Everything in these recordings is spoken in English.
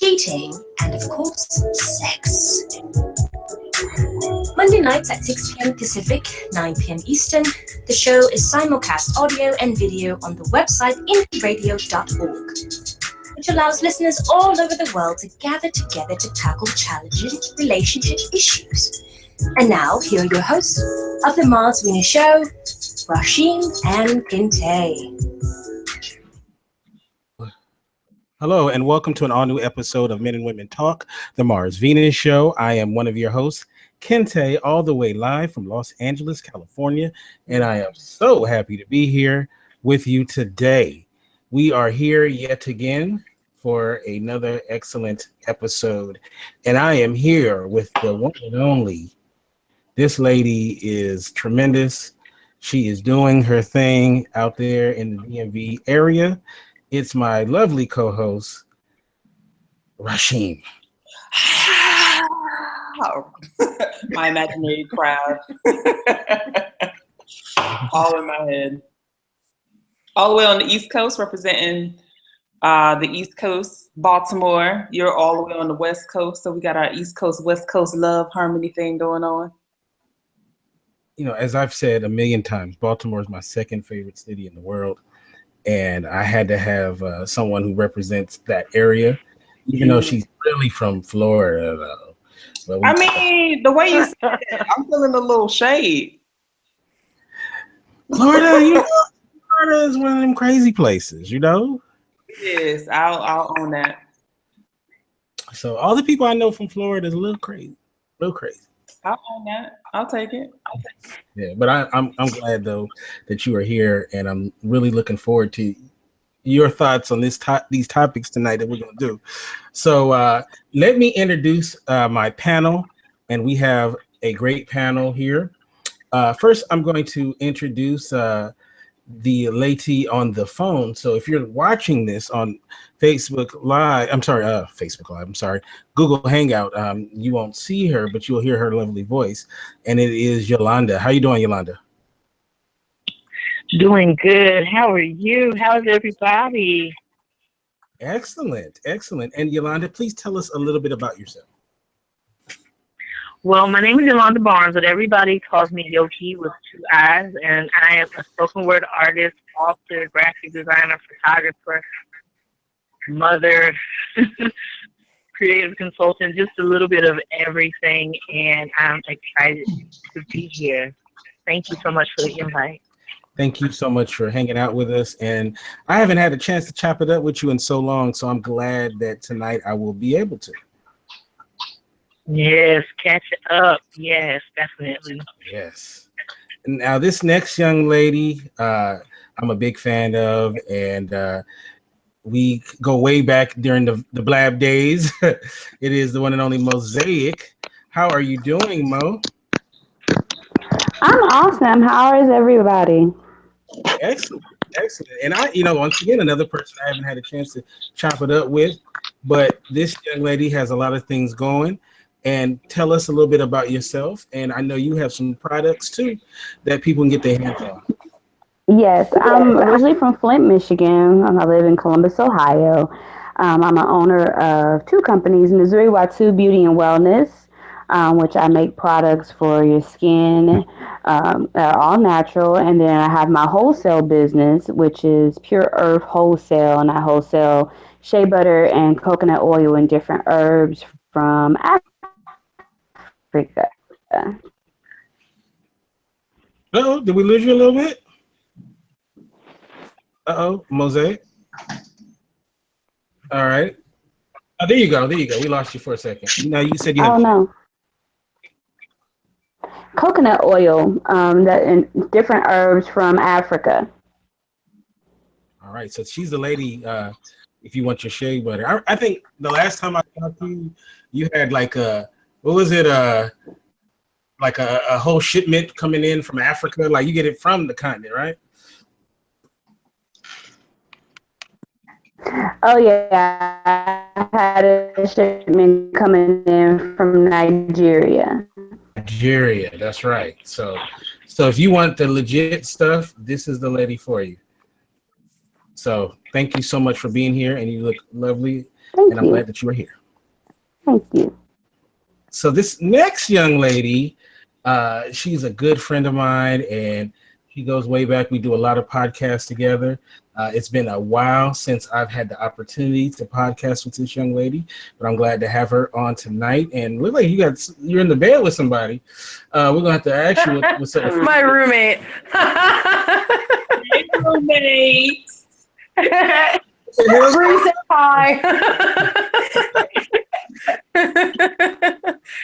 cheating, and of course, sex. Monday nights at 6 p.m. Pacific, 9 p.m. Eastern. The show is simulcast audio and video on the website indieradio.org, which allows listeners all over the world to gather together to tackle challenging relationship issues. And now, here are your hosts of the Mars Venus Show, Rashim and Kinte. Hello, and welcome to an all-new episode of Men and Women Talk, the Mars Venus Show. I am one of your hosts, Kinte, all the way live from Los Angeles, California, and I am so happy to be here with you today. We are here yet again for another excellent episode, and I am here with the one and only. This lady is tremendous. She is doing her thing out there in the DMV area. It's my lovely co-host, Rashim. My imaginary crowd. All in my head. All the way on the East Coast, representing the East Coast, Baltimore. You're all the way on the West Coast, so we got our East Coast, West Coast love harmony thing going on. You know, as I've said a million times, Baltimore is my second favorite city in the world. And I had to have someone who represents that area, even though she's really from Florida. But I mean, the way you said it, I'm feeling a little shade. Florida, you know, Florida is one of them crazy places, you know? Yes, I'll own that. So all the people I know from Florida is a little crazy, I'll own that. I'll take it. Yeah, but I'm glad though that you are here, and I'm really looking forward to your thoughts on these topics tonight that we're going to do. So let me introduce my panel, and we have a great panel here. First, I'm going to introduce the lady on the phone. So if you're watching this on Google Hangout, you won't see her, but you'll hear her lovely voice, and it is Yolanda. How you doing, Yolanda? Doing good. How are you? How's everybody? Excellent. And Yolanda, please tell us a little bit about yourself. Well, my name is Yolanda Barnes, but everybody calls me Yoki with two eyes, and I am a spoken word artist, author, graphic designer, photographer, mother, creative consultant, just a little bit of everything, and I'm excited to be here. Thank you so much for the invite. Thank you so much for hanging out with us, and I haven't had a chance to chop it up with you in so long, so I'm glad that tonight I will be able to. Yes, catch up. Yes, definitely. Yes. Now, this next young lady, I'm a big fan of, and we go way back during the Blab days. It is the one and only Mosaic. How are you doing, Mo? I'm awesome. How is everybody? Excellent. And once again, another person I haven't had a chance to chop it up with, but this young lady has a lot of things going. And tell us a little bit about yourself. And I know you have some products too that people can get their hands on. Yes, I'm originally from Flint, Michigan. I live in Columbus, Ohio. I'm an owner of two companies, Missouri Watu Beauty and Wellness, which I make products for your skin, that are all natural. And then I have my wholesale business, which is Pure Earth Wholesale, and I wholesale shea butter and coconut oil and different herbs from Africa. Uh-oh, did we lose you a little bit? Uh-oh, Mosaic. All right. Oh, there you go. We lost you for a second. Now you said you had... Oh, no. Coconut oil, and different herbs from Africa. All right, so she's the lady, if you want your shea butter. I think the last time I talked to you, you had like what was it? Like a whole shipment coming in from Africa. Like you get it from the continent, right? Oh yeah, I had a shipment coming in from Nigeria. Nigeria, that's right. So if you want the legit stuff, this is the lady for you. So thank you so much for being here, and you look lovely. Thank I'm you. glad that you were here. Thank you. So this next young lady, she's a good friend of mine, and she goes way back. We do a lot of podcasts together. It's been a while since I've had the opportunity to podcast with this young lady, but I'm glad to have her on tonight. And look like you're in the bed with somebody. We're gonna have to ask you what's up. My roommate. Hey, roommate. Bree said hi.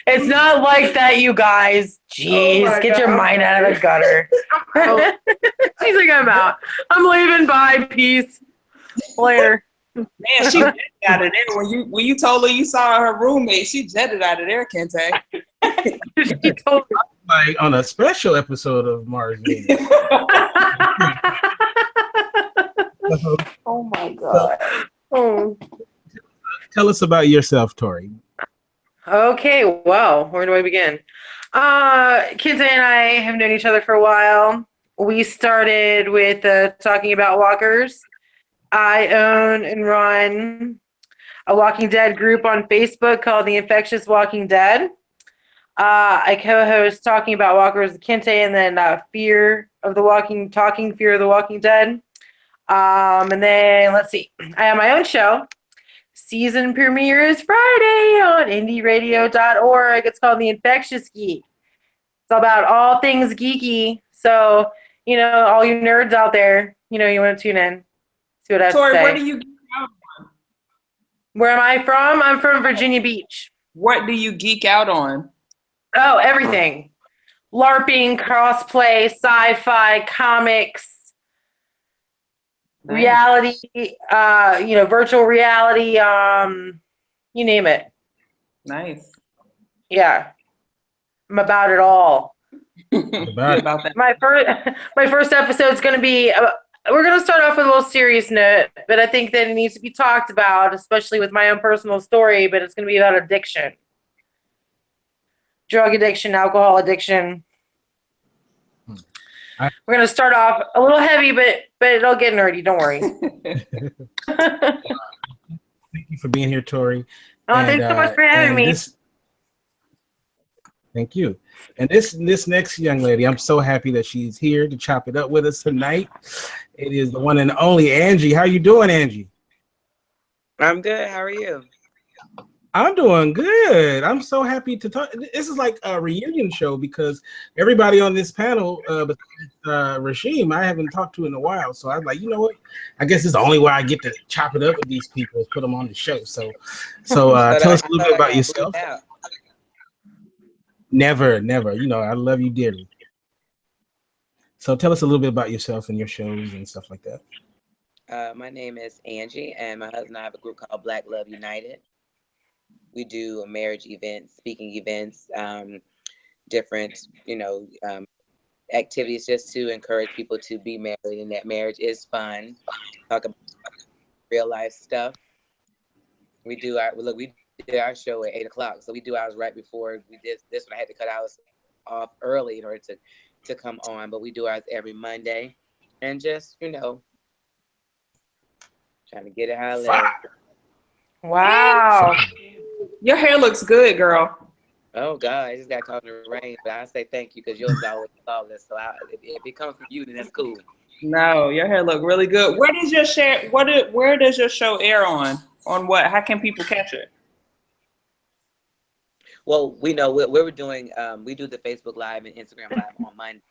It's not like that, you guys. Jeez, get your mind out of the gutter. She's like, I'm out. I'm leaving. Bye. Peace. Later. Man, she jetted out of there when you told her you saw her roommate. She jetted out of there, Kente. She told me. Like on a special episode of Mars Venus. Oh my god. Oh. Tell us about yourself, Tory. Okay, well, where do I begin? Kente and I have known each other for a while. We started with talking about walkers. I own and run a Walking Dead group on Facebook called The Infectious Walking Dead. I co-host Talking About Walkers with Kente, and then Fear of the Walking Dead. And then let's see, I have my own show. Season premiere is Friday on indieradio.org. It's called The Infectious Geek. It's about all things geeky. So, all you nerds out there, you want to tune in. See what I have Tory, to say. where do you geek out on? Where am I from? I'm from Virginia Beach. What do you geek out on? Oh, everything. LARPing, cosplay, sci-fi, comics, Nice. reality, virtual reality, you name it. Nice. Yeah. I'm about it all. About that. My first episode is going to be, we're going to start off with a little serious note, but I think that it needs to be talked about, especially with my own personal story, but it's going to be about addiction. Drug addiction, alcohol addiction. We're going to start off a little heavy, but it'll get nerdy. Don't worry. Thank you for being here, Tory. Thanks so much for having me. Thank you. And this next young lady, I'm so happy that she's here to chop it up with us tonight. It is the one and only Angie. How you doing, Angie? I'm good. How are you? I'm doing good. I'm so happy to talk. This is like a reunion show because everybody on this panel, besides Rashim, I haven't talked to in a while. So I was like, you know what? I guess it's the only way I get to chop it up with these people is put them on the show. So tell us a little bit about yourself. Never. I love you dearly. So tell us a little bit about yourself and your shows and stuff like that. My name is Angie, and my husband and I have a group called Black Love United. We do marriage events, speaking events, different, activities just to encourage people to be married, and that marriage is fun. Talk about real life stuff. We did our show at 8:00, so we do ours right before we did this one. I had to cut ours off early in order to come on, but we do ours every Monday, and just trying to get it how I live. Wow. Your hair looks good, girl. Oh God, I just got caught in the rain, but I say thank you because yours is always flawless. So if it comes from you, then that's cool. No, your hair look really good. Where does your show air on? On what? How can people catch it? Well, we know we're doing. We do the Facebook Live and Instagram Live on Monday.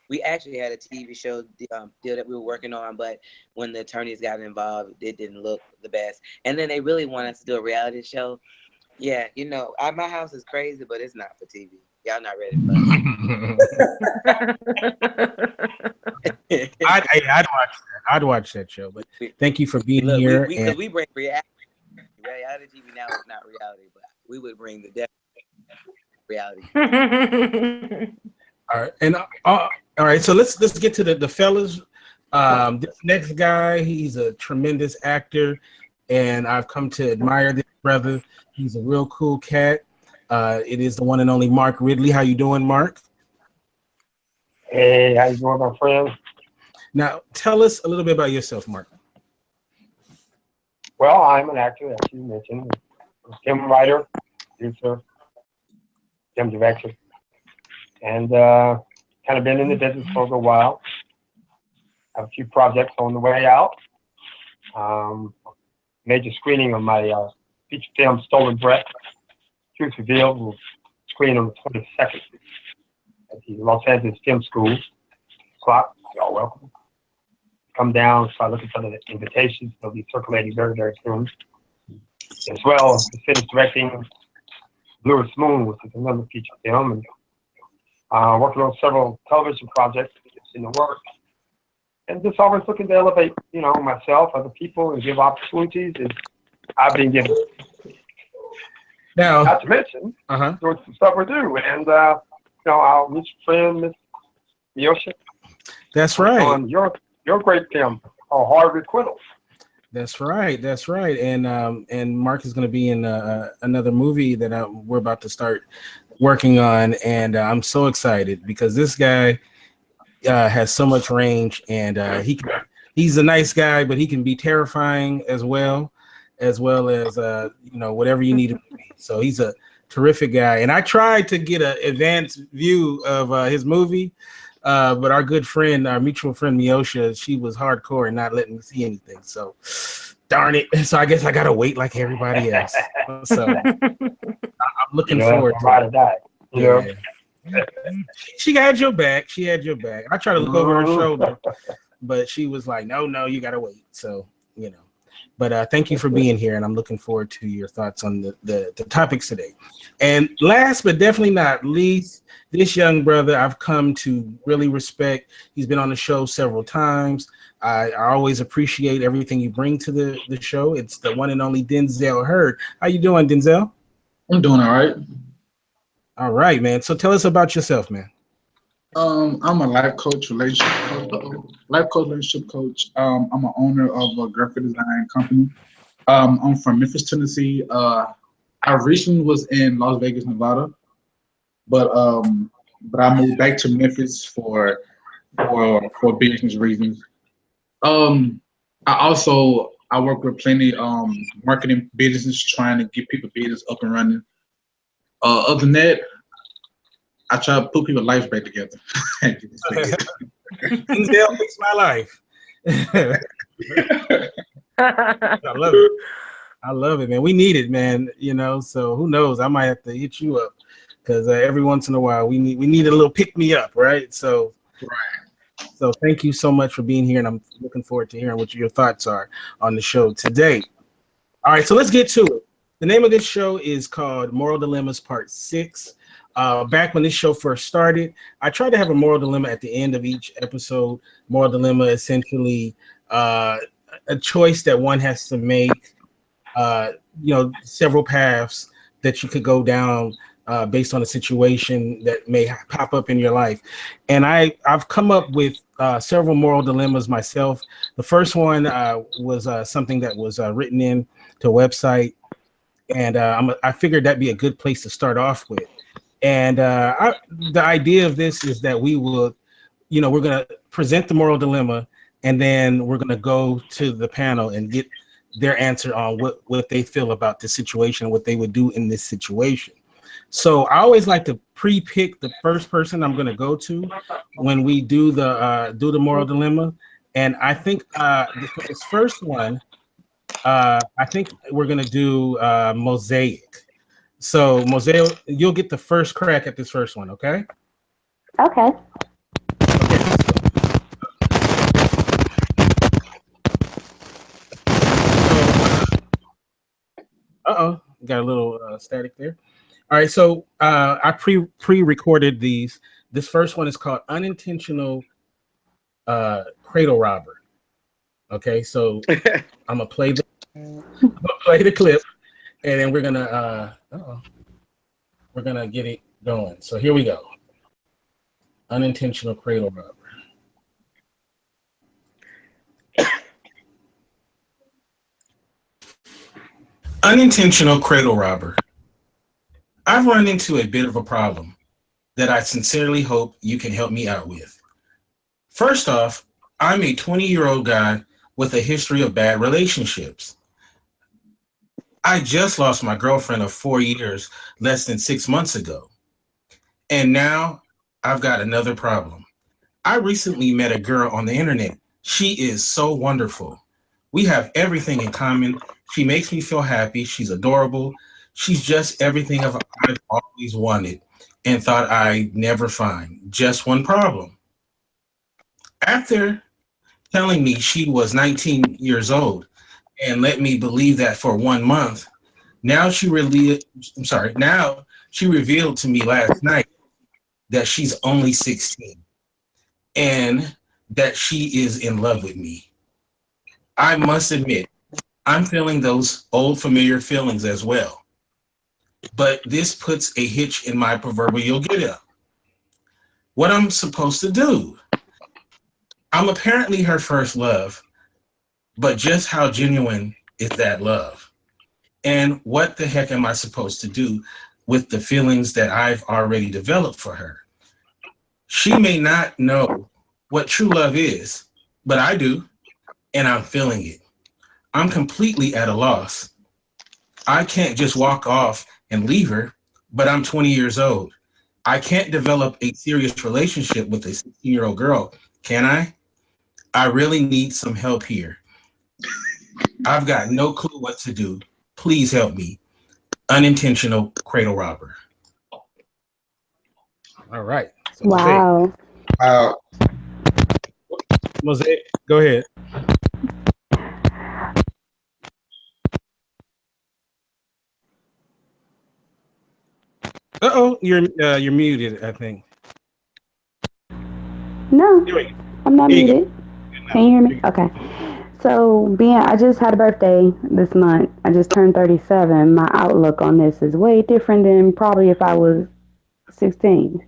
We actually had a TV show deal that we were working on, but when the attorneys got involved, it didn't look the best. And then they really wanted us to do a reality show. Yeah, my house is crazy, but it's not for TV. Y'all not ready for it. I'd watch that show, but thank you for being here. Because we bring reality. Reality TV now is not reality, but we would bring the reality. All right, and all right. So let's get to the fellas. This next guy, he's a tremendous actor, and I've come to admire this brother. He's a real cool cat. It is the one and only Mark Ridley. How you doing, Mark? Hey, how you doing, my friend? Now, tell us a little bit about yourself, Mark. Well, I'm an actor, as you mentioned, film writer, producer, film director, and kind of been in the business for a little while. Have a few projects on the way out. Major screening of my feature film, Stolen Breath, Truth Revealed, will screen on the 22nd at the Los Angeles Film School. Y'all welcome. Come down, start looking for the invitations. They'll be circulating very, very soon. As well, I finished directing Bluest Moon, which is another feature film, and working on several television projects in the works. And just always looking to elevate, myself, other people, and give opportunities as I've been given. Now, not to mention, doing some stuff with you, and our mutual friend, Miss Yosha. That's right. On your great film, Hard Requital. That's right. And Mark is going to be in another movie that we're about to start working on, and I'm so excited because this guy has so much range, and he's a nice guy, but he can be terrifying as well as whatever you need him to be. So he's a terrific guy, and I tried to get an advanced view of his movie. But our good friend, our mutual friend Miosha, she was hardcore and not letting me see anything. So, darn it. So I guess I gotta wait like everybody else. So I'm looking forward to it. She had your back. I tried to look over her shoulder, but she was like, no, you gotta wait. So, But thank you for being here, and I'm looking forward to your thoughts on the topics today. And last but definitely not least, this young brother I've come to really respect. He's been on the show several times. I always appreciate everything you bring to the show. It's the one and only Denzel Hurd. How you doing, Denzel? I'm doing all right. All right, man. So tell us about yourself, man. I'm a life coach, relationship coach. I'm an owner of a graphic design company. I'm from Memphis, Tennessee. I recently was in Las Vegas, Nevada, but I moved back to Memphis for business reasons. I work with plenty marketing businesses, trying to get people business up and running. Other than that, I try to put people's lives back together. Denzel fixed my life. I love it, man. We need it, man. So who knows? I might have to hit you up because every once in a while we need a little pick me up, right? So, So thank you so much for being here, and I'm looking forward to hearing what your thoughts are on the show today. All right, so let's get to it. The name of this show is called Moral Dilemmas Part 6. Back when this show first started, I tried to have a moral dilemma at the end of each episode. Moral dilemma, essentially, a choice that one has to make. Several paths that you could go down based on a situation that may pop up in your life. And I've come up with several moral dilemmas myself. The first one was something that was written in to a website, and I figured that'd be a good place to start off with. And the idea of this is that we will, we're going to present the moral dilemma, and then we're going to go to the panel and get their answer on what they feel about the situation, what they would do in this situation. So I always like to pre-pick the first person I'm going to go to when we do the moral dilemma. And I think this first one, I think we're going to do Mosaic. So, Mosaic, you'll get the first crack at this first one, okay? Okay. Got a little static there. All right, so I pre-recorded these. This first one is called Unintentional Cradle Robber. Okay, so I'm gonna play the clip. And then we're gonna get it going. So here we go. Unintentional cradle robber. Unintentional cradle robber. I've run into a bit of a problem that I sincerely hope you can help me out with. First off, I'm a 20-year-old guy with a history of bad relationships. I just lost my girlfriend of 4 years less than 6 months ago. And now I've got another problem. I recently met a girl on the internet. She is so wonderful. We have everything in common. She makes me feel happy. She's adorable. She's just everything I've always wanted and thought I'd never find. Just one problem. After telling me she was 19 years old and let me believe that for 1 month, now she revealed to me last night that she's only 16 and that she is in love with me. I must admit, I'm feeling those old familiar feelings as well. But this puts a hitch in my proverbial get up. What I'm supposed to do? I'm apparently her first love, but just how genuine is that love? And what the heck am I supposed to do with the feelings that I've already developed for her? She may not know what true love is, but I do, and I'm feeling it. I'm completely at a loss. I can't just walk off and leave her, but I'm 20 years old. I can't develop a serious relationship with a 16-year-old girl, can I? I really need some help here. I've got no clue what to do. Please help me. Unintentional cradle robber. All right. So Wow. Mosaic, go ahead. Uh-oh, you're muted, I think. No, I'm not There you muted. Can you hear me? Okay. So, I just had a birthday this month. I just turned 37. My outlook on this is way different than probably if I was 16.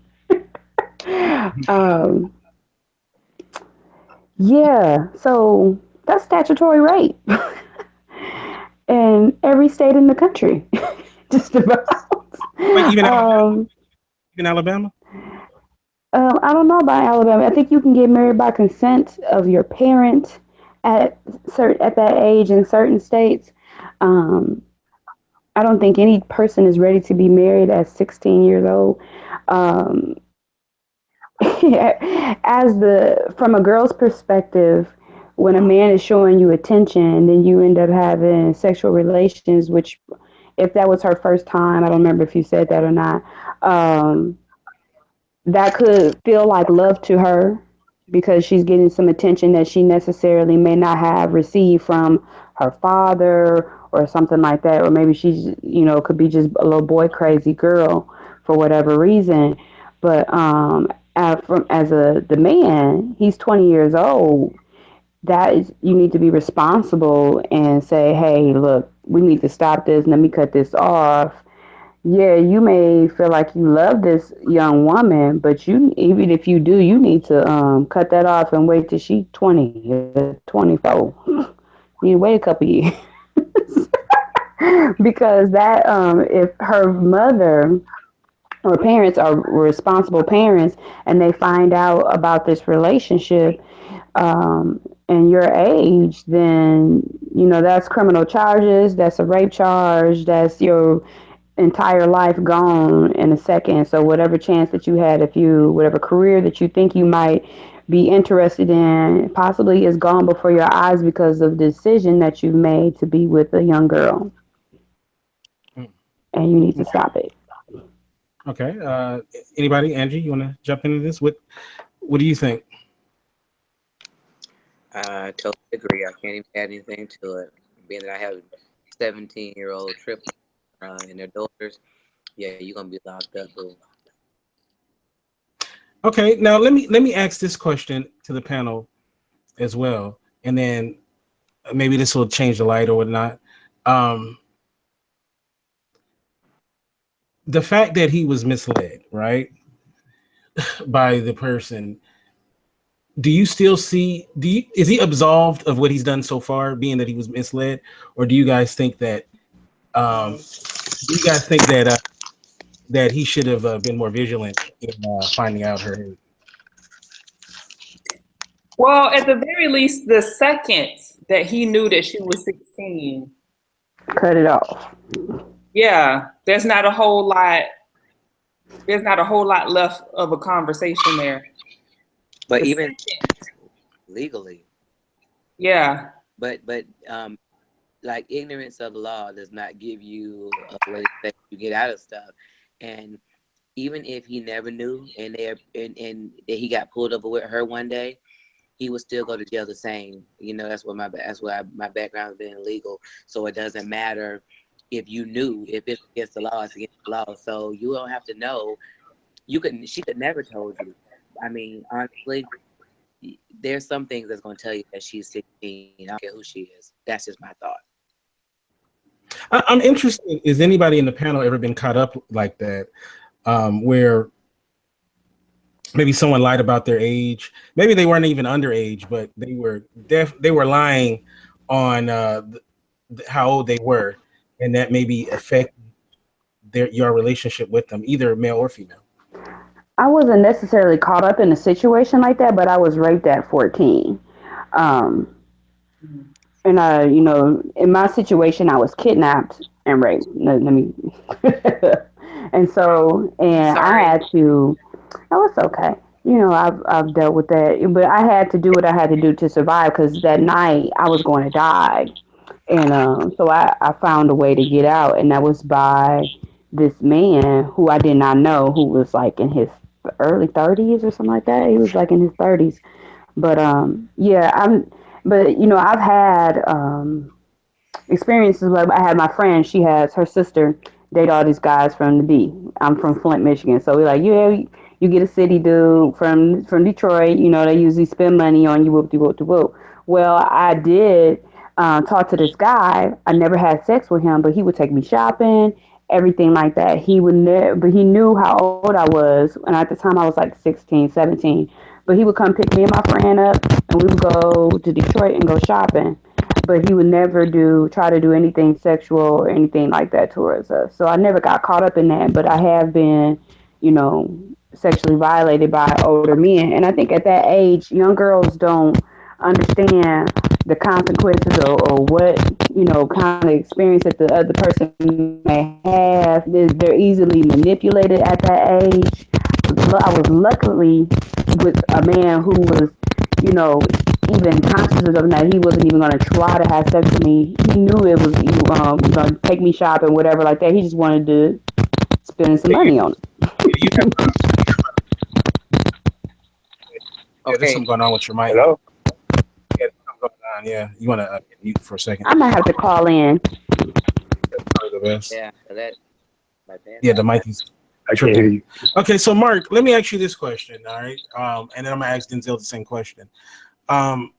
Yeah, so that's statutory rape in every state in the country, just about. Wait, even Alabama? I don't know about Alabama. I think you can get married by consent of your parent at that age in certain states. I don't think any person is ready to be married at 16 years old. From a girl's perspective, when a man is showing you attention, then you end up having sexual relations, which, if that was her first time, I don't remember if you said that or not, that could feel like love to her because she's getting some attention that she necessarily may not have received from her father or something like that. Or maybe she's, could be just a little boy crazy girl for whatever reason. But the man, he's 20 years old. You need to be responsible and say, hey, look, we need to stop this. Let me cut this off. Yeah, you may feel like you love this young woman, but even if you do, you need to cut that off and wait till she's 20, 24. You need to wait a couple years. Because if her mother or parents are responsible parents and they find out about this relationship and your age, then, that's criminal charges, that's a rape charge, that's your entire life gone in a second. So whatever chance that you had, whatever career that you think you might be interested in, possibly is gone before your eyes because of the decision that you've made to be with a young girl. And you need to stop it. Okay. Anybody? Angie, you want to jump into this? What do you think? I totally agree. I can't even add anything to it. Being that I have 17-year-old triplets and their daughters, yeah, you're gonna be locked up, boo. Okay, now let me ask this question to the panel as well, and then maybe this will change the light or whatnot. The fact that he was misled, right, by the person. Do you still see? Is he absolved of what he's done so far, being that he was misled, or do you guys think that? That he should have been more vigilant in finding out her? Well, at the very least, the second that he knew that she was 16, cut it off. yeah, there's not a whole lot left of a conversation there. But The even second, legally, yeah. but like ignorance of the law does not give you a way that you get out of stuff. And even if he never knew and he got pulled over with her one day, he would still go to jail the same. You know, that's why my background's been illegal. So it doesn't matter if you knew, if it's against the law, it's against the law. So you don't have to know. She could never told you. I mean, honestly, there's some things that's going to tell you that she's 16. I don't care who she is. That's just my thought. I'm interested. Is anybody in the panel ever been caught up like that, where maybe someone lied about their age? Maybe they weren't even underage, but they were lying on how old they were, and that maybe affect your relationship with them, either male or female. I wasn't necessarily caught up in a situation like that, but I was raped at 14. And in my situation, I was kidnapped and raped. And so, I had to. Oh, it's okay. I've dealt with that, but I had to do what I had to do to survive, because that night I was going to die, and so I found a way to get out, and that was by this man who I did not know, who was like in his early 30s or something like that. He was like in his 30s, but I've had experiences where I had my friend. She has her sister date all these guys from the D. I'm from Flint, Michigan, so we're like, yeah, you get a city dude from Detroit. They usually spend money on you. Whoop de whoop de whoop. Well, I did talk to this guy. I never had sex with him, but he would take me shopping, everything like that. He would never, but he knew how old I was, and at the time I was like 16, 17. But he would come pick me and my friend up, and we would go to Detroit and go shopping. But he would never try to do anything sexual or anything like that towards us. So I never got caught up in that, but I have been, sexually violated by older men. And I think at that age, young girls don't understand the consequences or what, kind of experience that the other person may have. They're easily manipulated at that age. I was luckily with a man who was, even conscious of that. He wasn't even going to try to have sex with me. He knew it was going to take me shopping, whatever like that. He just wanted to spend some money on it. Yeah, there's something going on with your mic. Hello? Yeah, something going on. Yeah, you want to mute for a second? I might have to call in. The best. Yeah, Yeah, the mic is. I can't hear you. Okay, so Mark, let me ask you this question, all right? And then I'm gonna ask Denzel the same question. When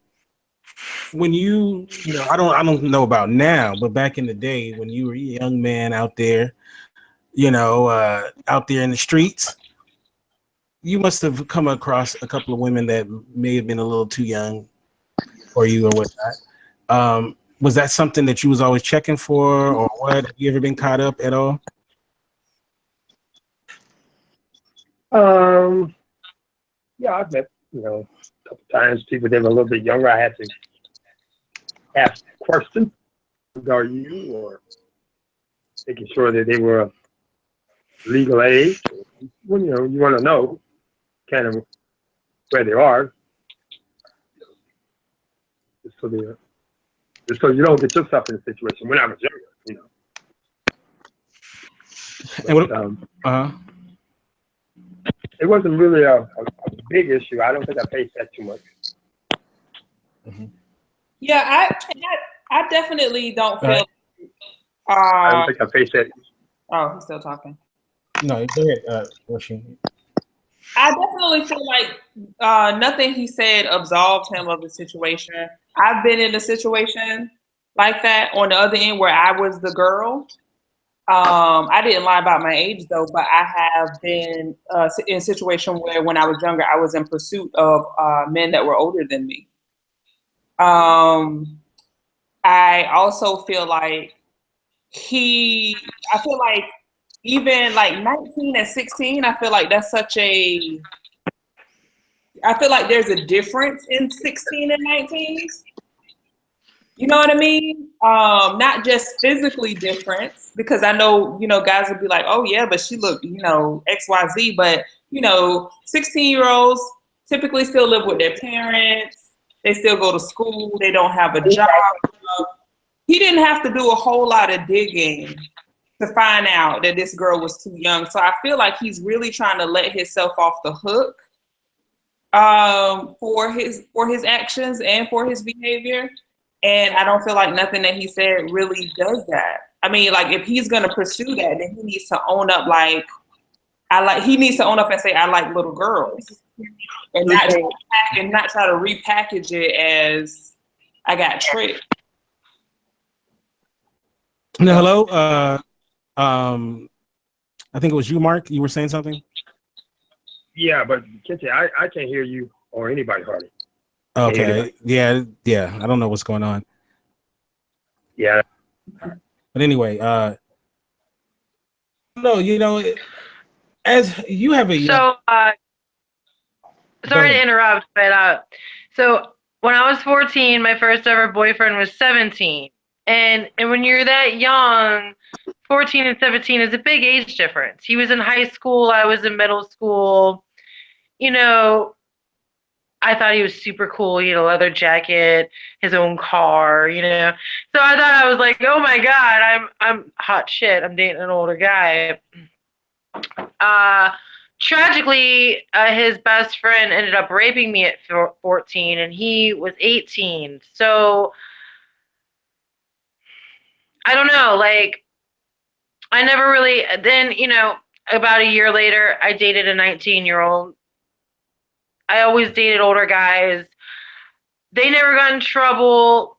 I don't know about now, but back in the day when you were a young man out there, out there in the streets, you must have come across a couple of women that may have been a little too young for you or whatnot. Was that something that you was always checking for, or what? Have you ever been caught up at all? Yeah, I've met, a couple times people that were a little bit younger. I had to ask questions, are you, or making sure that they were legal age. Well, you want to know kind of where they are, just so you don't get yourself in a situation. When I was younger, And it wasn't really a big issue. I don't think I faced that too much. Mm-hmm. Yeah, I definitely don't feel. I don't think I faced that. Oh, he's still talking. No, go ahead, Washington. I definitely feel like nothing he said absolved him of the situation. I've been in a situation like that on the other end where I was the girl. I didn't lie about my age though, but I have been in a situation where when I was younger, I was in pursuit of men that were older than me. I also feel like I feel like even like 19 and 16, I feel like that's such a, I feel like there's a difference in 16 and 19. You know what I mean? Not just physically difference, because I know, guys would be like, oh yeah, but she looked, XYZ, but 16-year-olds typically still live with their parents. They still go to school. They don't have a job. He didn't have to do a whole lot of digging to find out that this girl was too young. So I feel like he's really trying to let himself off the hook for his actions and for his behavior. And I don't feel like nothing that he said really does that. I mean, like, if he's gonna pursue that, then he needs to own up. He needs to own up and say, I like little girls, and not try to repackage it as I got tricked. No, hello. I think it was you, Mark. You were saying something. Yeah, but Kente, I can't hear you or anybody hardly. Okay. Yeah. I don't know what's going on. Yeah. But anyway, no, as you have a sorry to interrupt, but so when I was 14, my first ever boyfriend was 17, and when you're that young, 14 and 17 is a big age difference. He was in high school, I was in middle school. I thought he was super cool. He had a leather jacket, his own car, So I thought, I was like, oh my God, I'm hot shit. I'm dating an older guy. Tragically, his best friend ended up raping me at 14, and he was 18. So I don't know. Like, I never really. Then, about a year later, I dated a 19-year-old. I always dated older guys. They never got in trouble.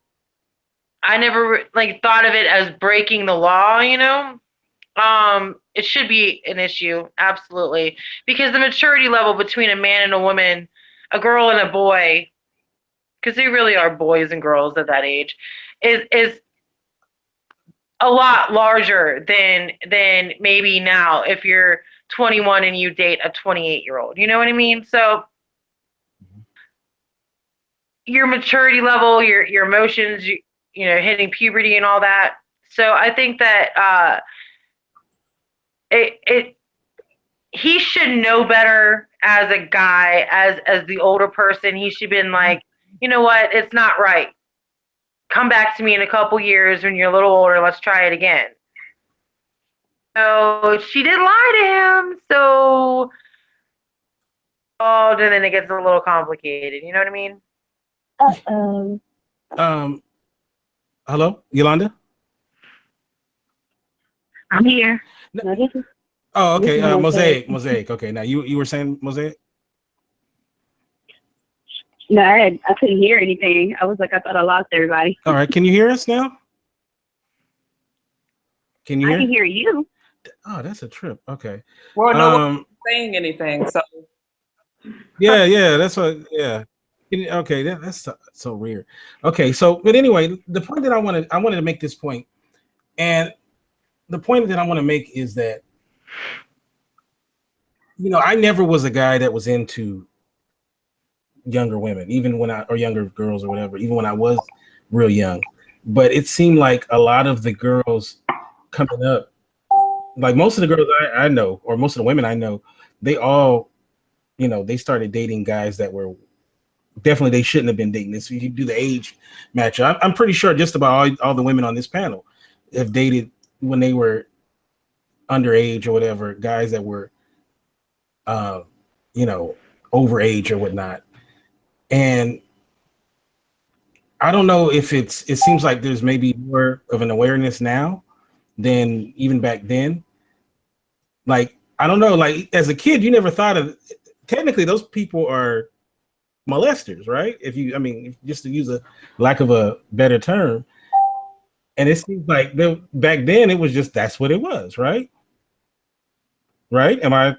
I never thought of it as breaking the law, It should be an issue, absolutely. Because the maturity level between a man and a woman, a girl and a boy, because they really are boys and girls at that age, is a lot larger than maybe now if you're 21 and you date a 28-year-old. You know what I mean? So your maturity level, your emotions, hitting puberty and all that. So I think that he should know better as a guy, as the older person. He should have been like, you know what, it's not right. Come back to me in a couple years when you're a little older. Let's try it again. So she did lie to him. So, and then it gets a little complicated. You know what I mean? Hello, Yolanda? I'm here. Oh, okay. Mosaic. Okay, now you were saying Mosaic? No, I couldn't hear anything. I was like, I thought I lost everybody. All right, can you hear us now? Can you hear? I can hear you. Oh, that's a trip. Okay. Well, no one's saying anything, so. Yeah, that's what. Yeah. Okay, that's so weird. Okay, but anyway, the point that I wanted to make this point, and the point that I want to make is that, I never was a guy that was into younger women, or younger girls or whatever, even when I was real young. But it seemed like a lot of the girls coming up, like most of the girls I know, or most of the women I know, they all, they started dating guys that were definitely they shouldn't have been dating. This, if you do the age match, I'm pretty sure just about all the women on this panel have dated when they were underage or whatever, guys that were, overage or whatnot. And I don't know if it seems like there's maybe more of an awareness now than even back then. Like, I don't know, like as a kid, you never thought of, technically those people are molesters, right? Just to use a lack of a better term. And it seems like back then it was just, that's what it was, right? Right? Am I?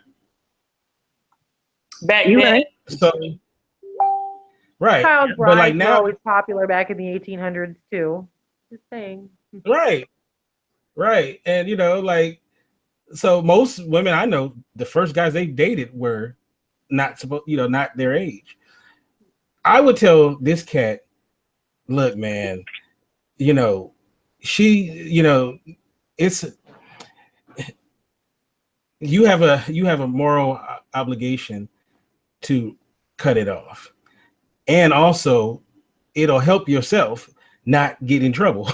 Back then. So, right. Child But like brides now, were always popular back in the 1800s too. Just saying. Right. And so most women I know, the first guys they dated were not supposed, not their age. I would tell this cat, look, man, it's you have a moral obligation to cut it off, and also it'll help yourself not get in trouble.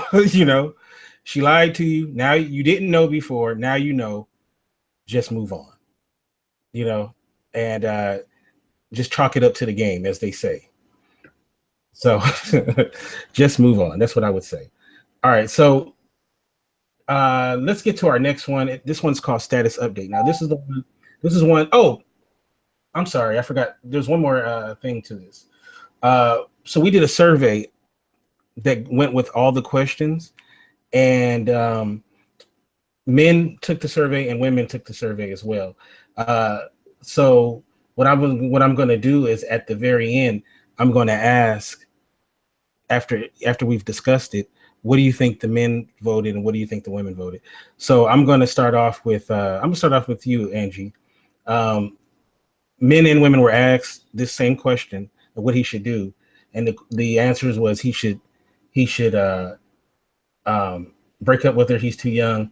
She lied to you. Now you didn't know before. Now you know. Just move on. And just chalk it up to the game, as they say. So just move on. That's what I would say. All right. So let's get to our next one. This one's called Status Update. Now, this is one. Oh, I'm sorry. I forgot. There's one more thing to this. So we did a survey that went with all the questions, and men took the survey and women took the survey as well. So what I'm going to do is at the very end, I'm going to ask, after we've discussed it, what do you think the men voted and what do you think the women voted? So I'm going to start off with you, Angie. Men and women were asked this same question of what he should do, and the answers was he should break up with her. He's too young,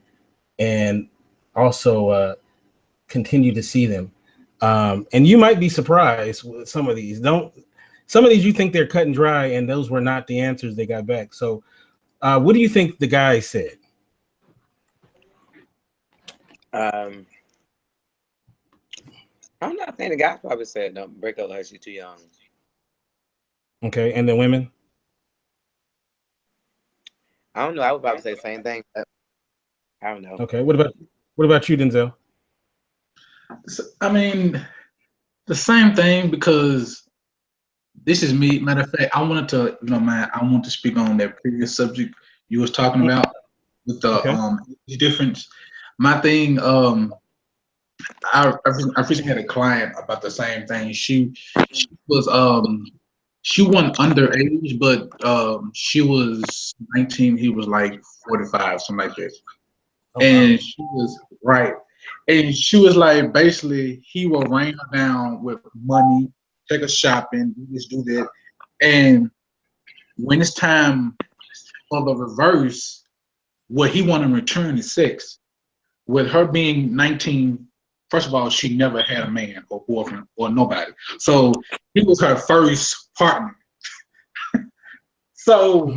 and also continue to see them. And you might be surprised with some of these. Some of these you think they're cut and dry, and those were not the answers they got back. So what do you think the guy said? I'm not saying the guy probably said no, break up with her, she's too young. Okay, and the women? I don't know. I would probably say the same thing. But I don't know. Okay, what about you, Denzel? I mean, the same thing, because this is me. Matter of fact, I wanted to, I want to speak on that previous subject you was talking about with the difference. My thing, I recently had a client about the same thing. She was she wasn't underage, but she was 19. He was like 45, something like that. And she was right. And she was like, basically, he will rain her down with money, take her shopping, do this, do that. And when it's time for the reverse, what he want in return is sex. With her being 19, first of all, she never had a man or boyfriend or nobody. So he was her first partner. So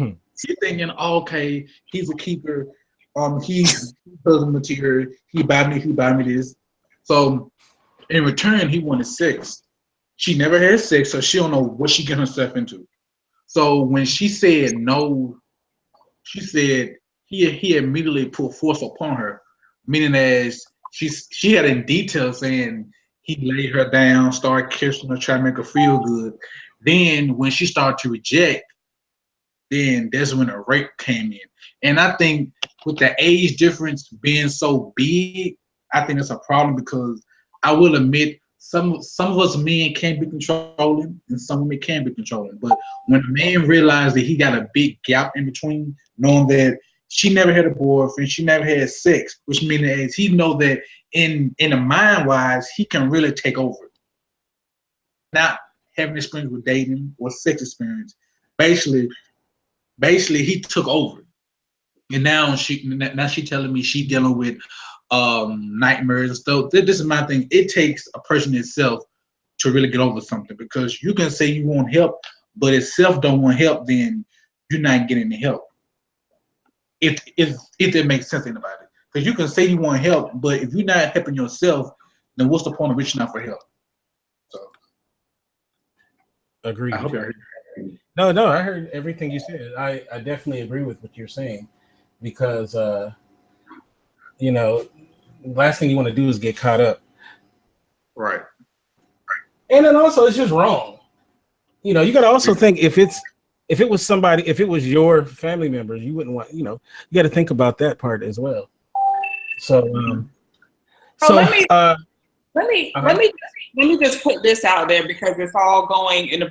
you're thinking, okay, he's a keeper. He's husband material. He buy me this. So in return, he wanted sex. She never had sex, so she don't know what she get herself into. So when she said no, she said he immediately put force upon her, meaning as she had in detail saying he laid her down, started kissing her, trying to make her feel good. Then when she started to reject, then that's when a rape came in. And I think with the age difference being so big, I think it's a problem, because I will admit some of us men can be controlling and some women can be controlling. But when a man realized that he got a big gap in between, knowing that she never had a boyfriend, she never had sex, which means as he know that in the mind wise, he can really take over. Not having experience with dating or sex experience. Basically he took over. And now she telling me she dealing with nightmares and stuff. This is my thing. It takes a person itself to really get over something, because you can say you want help, but if self don't want help, then you're not getting the help. If that makes sense to anybody. Because you can say you want help, but if you're not helping yourself, then what's the point of reaching out for help? So agreed. I hope you heard. No, I heard everything you said. I definitely agree with what you're saying, because last thing you want to do is get caught up. Right. And then also it's just wrong. You got to also think if it was your family members, you wouldn't want, you got to think about that part as well. So let me just put this out there, because it's all going in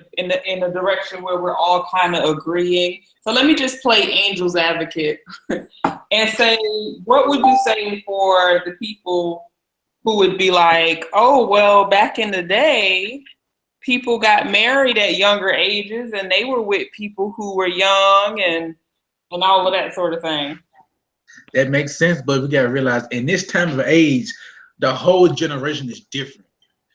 a direction where we're all kind of agreeing. So let me just play angel's advocate and say, what would you say for the people who would be like, oh, well, back in the day, people got married at younger ages and they were with people who were young and all of that sort of thing. That makes sense, but we gotta realize in this time of age, the whole generation is different.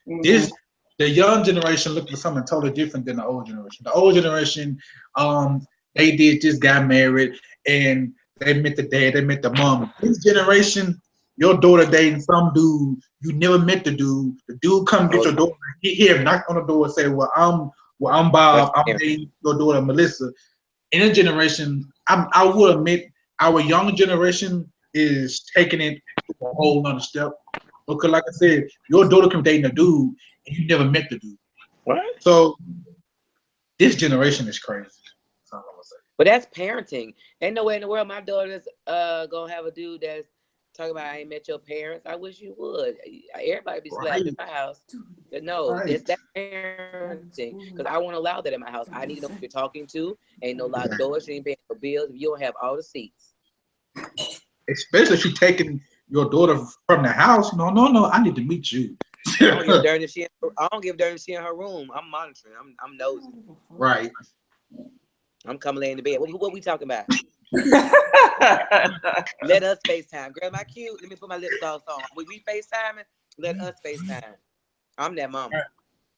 Mm-hmm. The young generation look for something totally different than the old generation. The old generation, they just got married and they met the dad, they met the mom. This generation, your daughter dating some dude, you never met the dude. The dude come get your daughter, get here, knock on the door and say, well, I'm Bob, I'm dating your daughter Melissa. In this generation, I will admit our young generation is taking it to a whole nother step. Because like I said, your daughter can date a dude and you never met the dude. What? So this generation is crazy. That's all I'm gonna say. But that's parenting. Ain't no way in the world my daughter's gonna have a dude that's talking about I ain't met your parents. I wish you would. Everybody be slapped in my house. But no, it's that parenting. Because I won't allow that in my house. I need to know who you're talking to. Ain't no locked doors. You ain't paying for bills. If you don't have all the seats. Especially if you're taking your daughter from the house. No. I need to meet you. I don't give dirt if she in her room. I'm monitoring. I'm nosy. Right. I'm coming laying in the bed. What we talking about? Let us FaceTime. Girl, am I cute? Let me put my lip gloss on. We FaceTiming? Let us FaceTime. I'm that mama. Right.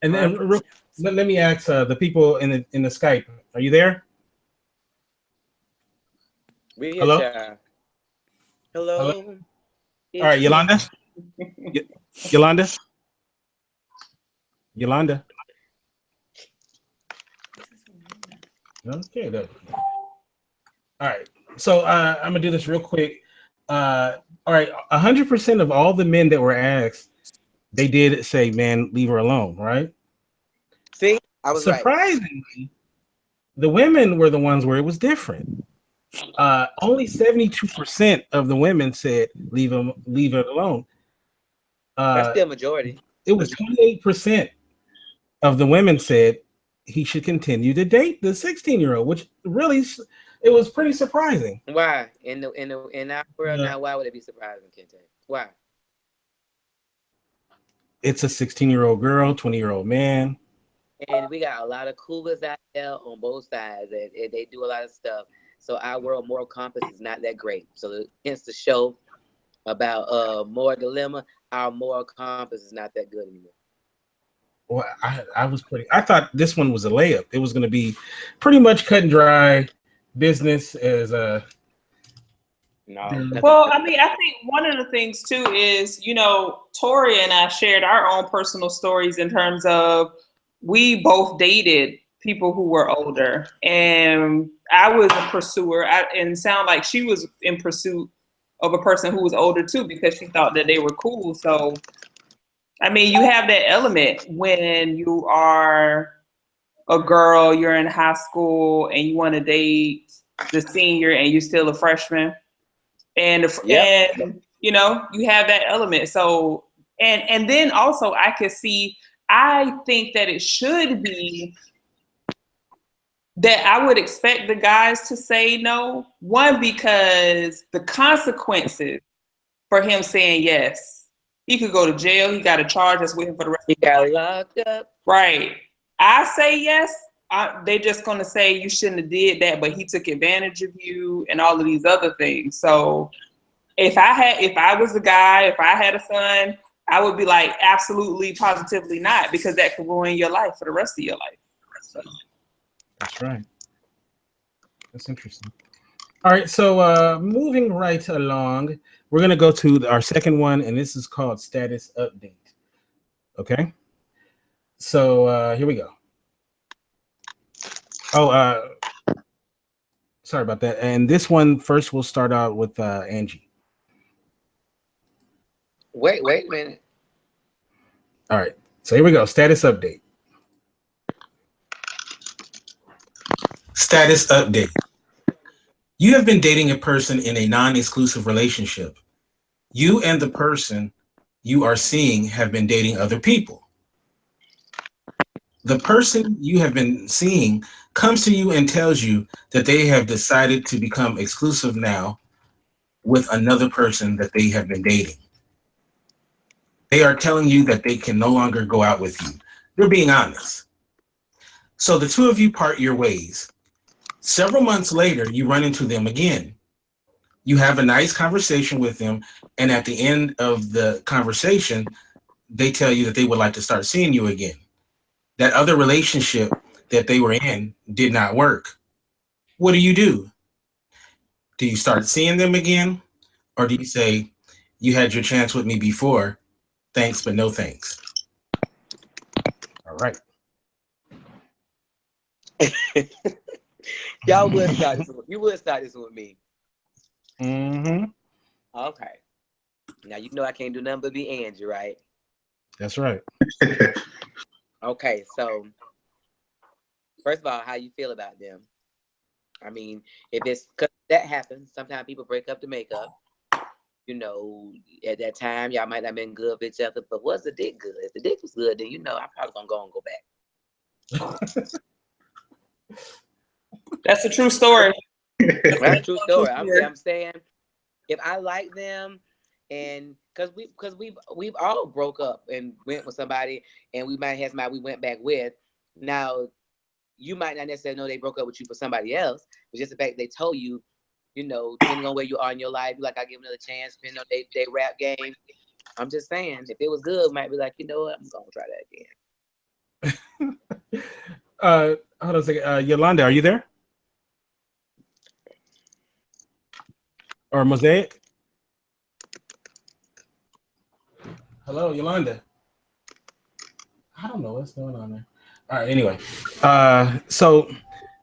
And then let me ask the people in the Skype. Are you there? We're here, Hello? child. Hello. All right, Yolanda. Yolanda. Okay, then. All right. So I'm gonna do this real quick. All right, 100% of all the men that were asked, they did say, "Man, leave her alone." Right? See, I was surprisingly, the women were the ones where it was different. Only 72% of the women said, "Leave it alone." That's still a majority. It was 28% of the women said he should continue to date the 16-year-old, which really it was pretty surprising. Why? In our world now, why would it be surprising, Kente? Why? It's a 16-year-old girl, 20-year-old man. And we got a lot of cougars out there on both sides, and they do a lot of stuff. So our world moral compass is not that great. So hence the show about moral dilemma, our moral compass is not that good anymore. Well, I thought this one was a layup. It was going to be pretty much cut and dry business as a. No. Well, I mean, I think one of the things too is, Tory and I shared our own personal stories in terms of we both dated people who were older, and I was a pursuer, and sound like she was in pursuit of a person who was older too because she thought that they were cool. So, I mean, you have that element when you are a girl, you're in high school, and you want to date the senior, and you're still a freshman, and you have that element. So, and then also I could see. I think that it should be that I would expect the guys to say no. One, because the consequences for him saying yes, he could go to jail. He got a charge that's with him for the rest of his life. He got locked up. Right. I say yes. They're just going to say you shouldn't have did that, but he took advantage of you and all of these other things. So if I was a guy, if I had a son, I would be like, absolutely, positively not, because that could ruin your life for the rest of your life. So. That's right. That's interesting. All right, so moving right along, we're going to go to our second one, and this is called Status Update. Okay? So here we go. Oh, sorry about that. And this one, first we'll start out with Angie. Wait a minute. All right, so here we go. Status update. Status update. You have been dating a person in a non-exclusive relationship. You and the person you are seeing have been dating other people. The person you have been seeing comes to you and tells you that they have decided to become exclusive now with another person that they have been dating. They are telling you that they can no longer go out with you. They're being honest. So the two of you part your ways. Several months later, you run into them again. You have a nice conversation with them, and at the end of the conversation, they tell you that they would like to start seeing you again. That other relationship that they were in did not work. What do? Do you start seeing them again? Or do you say, you had your chance with me before, thanks, but no thanks? All right. Y'all would start this. You would start this with me. Mm-hmm. Okay. Now you know I can't do nothing but be Angie, right? That's right. Okay, so first of all, how you feel about them? I mean, if it's cause that happens, sometimes people break up to make up. You know, at that time, y'all might not have been good with each other, but was the dick good? If the dick was good, then you know I'm probably gonna go and go back. That's a true story. That's a true story. I'm saying, if I like them, and because we've all broke up and went with somebody, and we might have somebody we went back with. Now, you might not necessarily know they broke up with you for somebody else, but just the fact they told you, you know, depending on where you are in your life, like I give another chance, depending on they rap game. I'm just saying, if it was good, might be like, you know what, I'm gonna try that again. Hold on a second. Yolanda, are you there? Or Mosaic? Hello, Yolanda. I don't know what's going on there. All right, anyway. So,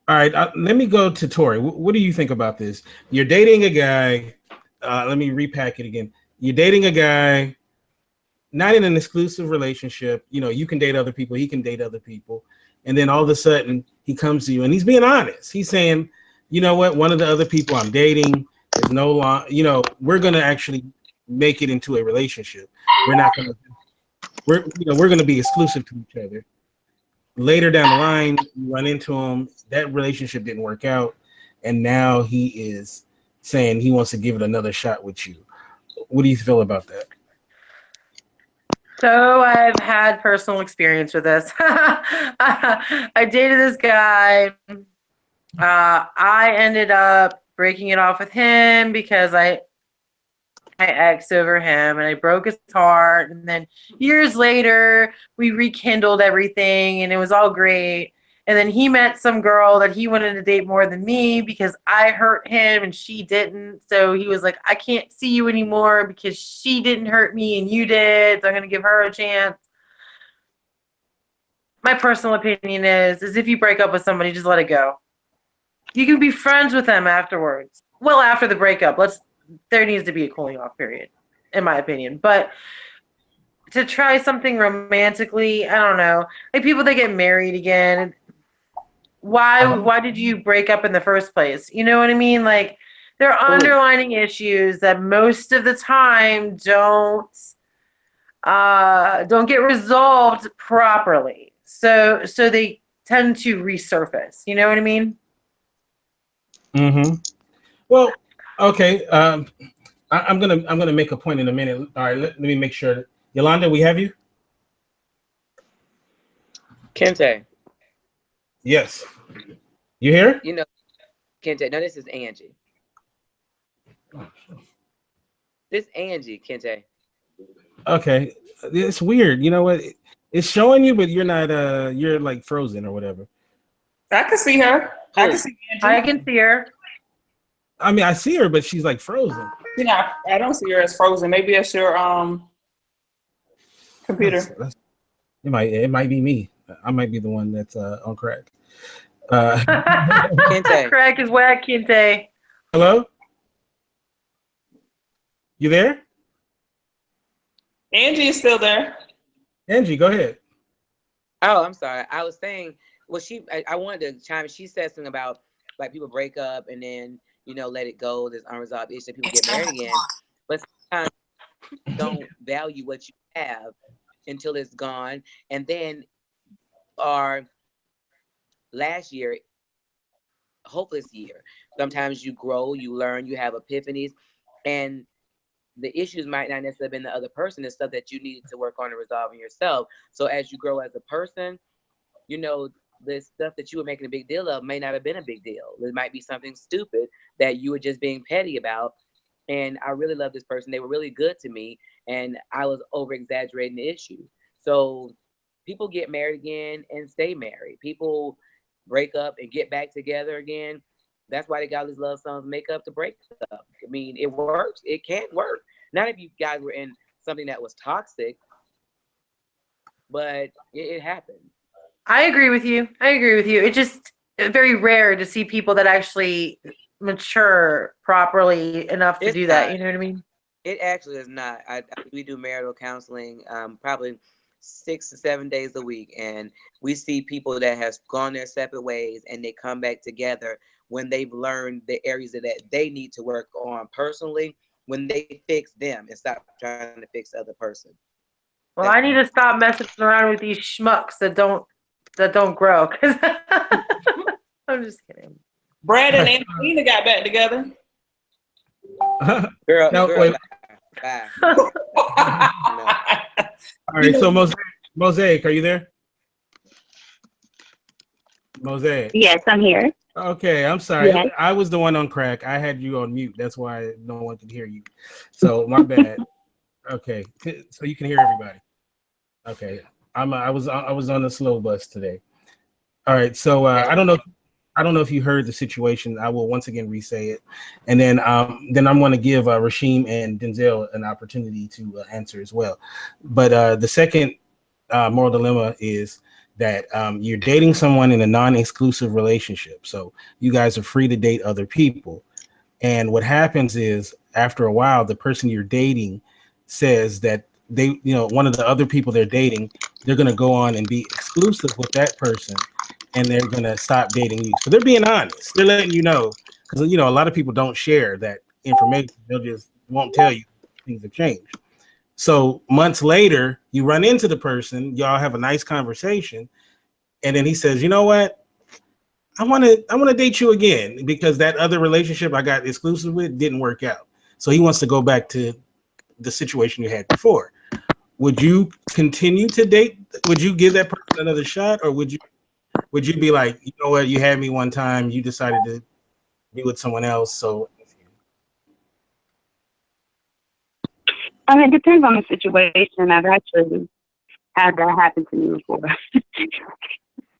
all right, let me go to Tory. What do you think about this? You're dating a guy. Let me repack it again. You're dating a guy, not in an exclusive relationship. You know, you can date other people. He can date other people. And then all of a sudden, he comes to you and he's being honest. He's saying, you know what? One of the other people I'm dating is no longer, you know, we're going to actually make it into a relationship. We're not going to, we're going to be exclusive to each other. Later down the line, you run into him. That relationship didn't work out. And now he is saying he wants to give it another shot with you. What do you feel about that? So I've had personal experience with this. I dated this guy. I ended up breaking it off with him because I ex over him, and I broke his heart. And then years later, we rekindled everything, and it was all great. And then he met some girl that he wanted to date more than me because I hurt him and she didn't. So he was like, I can't see you anymore because she didn't hurt me and you did. So I'm going to give her a chance. My personal opinion is if you break up with somebody, just let it go. You can be friends with them afterwards. Well, after the breakup, there needs to be a cooling off period, in my opinion. But to try something romantically, I don't know. Like people that get married again, why did you break up in the first place? You know what I mean? Like there are underlying issues that most of the time don't get resolved properly. So they tend to resurface. You know what I mean? Mm-hmm. Well, okay. I'm gonna make a point in a minute. All right, let me make sure. Yolanda, we have you? Kente. Yes. You here? You know, Kente. No, this is Angie. This Angie, Kente. Okay. It's weird. You know what? It's showing you, but you're not. You're like frozen or whatever. I can see her. I can see Angie. I can see her. I mean, I see her, but she's like frozen. Yeah, I don't see her as frozen. Maybe it's your computer. It might be me. I might be the one that's on crack. Kente. Crack is whack, Kente. Hello? You there? Angie is still there. Angie, go ahead. Oh, I'm sorry. I was saying, well, I wanted to chime in. She said something about like people break up and then, you know, let it go. There's unresolved issues. People get married again. But sometimes you don't value what you have until it's gone. And then our last year, hopeless year. Sometimes you grow, you learn, you have epiphanies. And the issues might not necessarily have been the other person. It's stuff that you needed to work on and resolve in yourself. So as you grow as a person, you know, the stuff that you were making a big deal of may not have been a big deal. It might be something stupid that you were just being petty about. And I really love this person. They were really good to me, and I was over exaggerating the issue. So people get married again and stay married. People break up and get back together again. That's why they got these love songs, make up to break up. I mean, it works. It can work. Not if you guys were in something that was toxic, but it happened. I agree with you. It's just very rare to see people that actually mature properly enough to do that. You know what I mean? It actually is not. We do marital counseling probably 6 to 7 days a week, and we see people that have gone their separate ways and they come back together when they've learned the areas that they need to work on personally, when they fix them and stop trying to fix the other person. Well, I need to stop messing around with these schmucks that don't grow. I'm just kidding. Brad and Angelina got back together. Girl, wait. Bye. All right, so Mosaic, are you there? Mosaic. Yes, I'm here. Okay, I'm sorry. Yes. I was the one on crack. I had you on mute. That's why no one could hear you. So my bad. Okay, so you can hear everybody. Okay, I was on the slow bus today. All right, so I don't know if you heard the situation. I will once again re-say it, and then I'm going to give Rasheem and Denzel an opportunity to answer as well. But the second moral dilemma is that you're dating someone in a non-exclusive relationship, so you guys are free to date other people. And what happens is, after a while, the person you're dating says that they, one of the other people they're dating, they're going to go on and be exclusive with that person, and they're going to stop dating you. So they're being honest. They're letting you know, because a lot of people don't share that information. They'll just won't tell you things have changed. So months later, you run into the person, y'all have a nice conversation, and then he says, "You know what? I want to date you again, because that other relationship I got exclusive with didn't work out. So he wants to go back to the situation you had before." Would you continue to date? Would you give that person another shot, or would you be like, "You know what? You had me one time. You decided to be with someone else." So, I mean, it depends on the situation. I've actually had that happen to me before.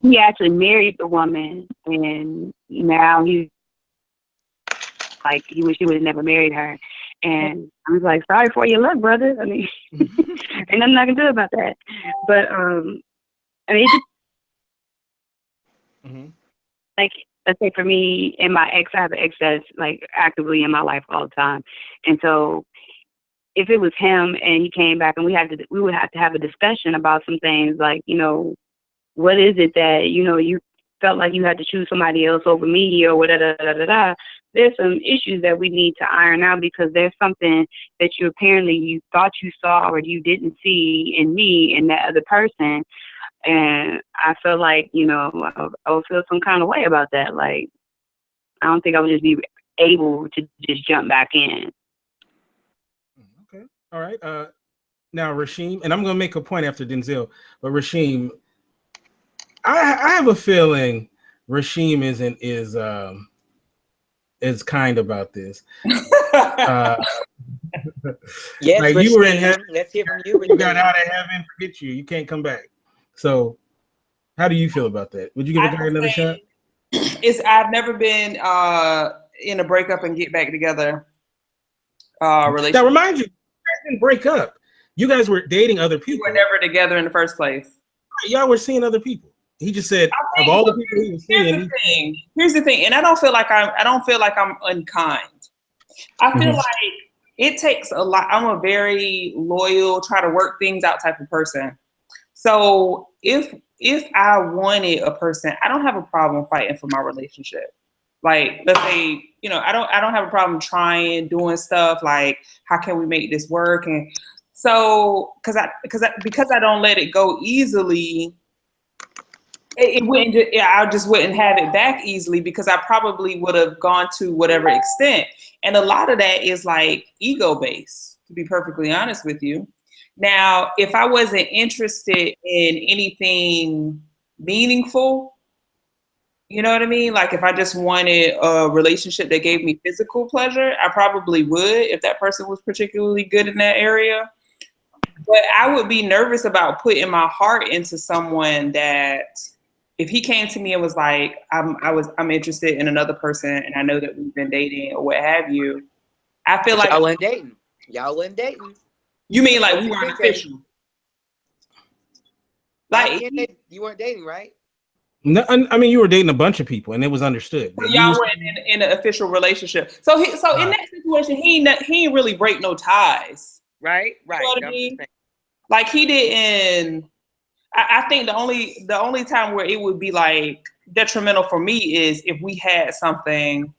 He actually married the woman, and now he wish he would have never married her. And I was like, "Sorry for your luck, brother." I mean, ain't nothing I can do about that. But I mean, like, let's say for me and my ex, I have an ex that's like actively in my life all the time, and so if it was him and he came back and we would have to have a discussion about some things, like, what is it that you felt like you had to choose somebody else over me, or whatever. There's some issues that we need to iron out, because there's something that you thought you saw or you didn't see in me and that other person. And I feel like, I would feel some kind of way about that. Like, I don't think I would just be able to just jump back in. Okay. All right. Now, Rasheem, and I'm going to make a point after Denzel, but Rasheem, I have a feeling Rasheem is kind about this. Yes, like, Rasheem, you were in heaven. Let's hear from you. You got out of heaven, forget you. You can't come back. So, how do you feel about that? Would you give a guy another shot? I've never been in a breakup and get back together relationship. Now, remind you guys didn't break up. You guys were dating other people. We were never together in the first place. Y'all were seeing other people. He just said, of all the people he was seeing. Here's the thing, and I don't feel like I'm unkind. I feel like it takes a lot. I'm a very loyal, try to work things out type of person. So if I wanted a person, I don't have a problem fighting for my relationship. Like, let's say, I don't have a problem trying, doing stuff like, how can we make this work? And so, because I don't let it go easily, I just wouldn't have it back easily, because I probably would have gone to whatever extent. And a lot of that is like ego based. to be perfectly honest with you. Now, if I wasn't interested in anything meaningful, you know what I mean? Like if I just wanted a relationship that gave me physical pleasure, I probably would if that person was particularly good in that area. But I would be nervous about putting my heart into someone that if he came to me and was like, I'm interested in another person and I know that we've been dating or what have you, I feel like y'all wasn't dating. Y'all wasn't dating. You mean like we weren't official? Like you weren't dating, right? No, I mean you were dating a bunch of people and it was understood. So y'all weren't in an official relationship. So in that situation, he ain't really break no ties. Right. You know what I mean? Like he didn't. I think the only time where it would be like detrimental for me is if we had something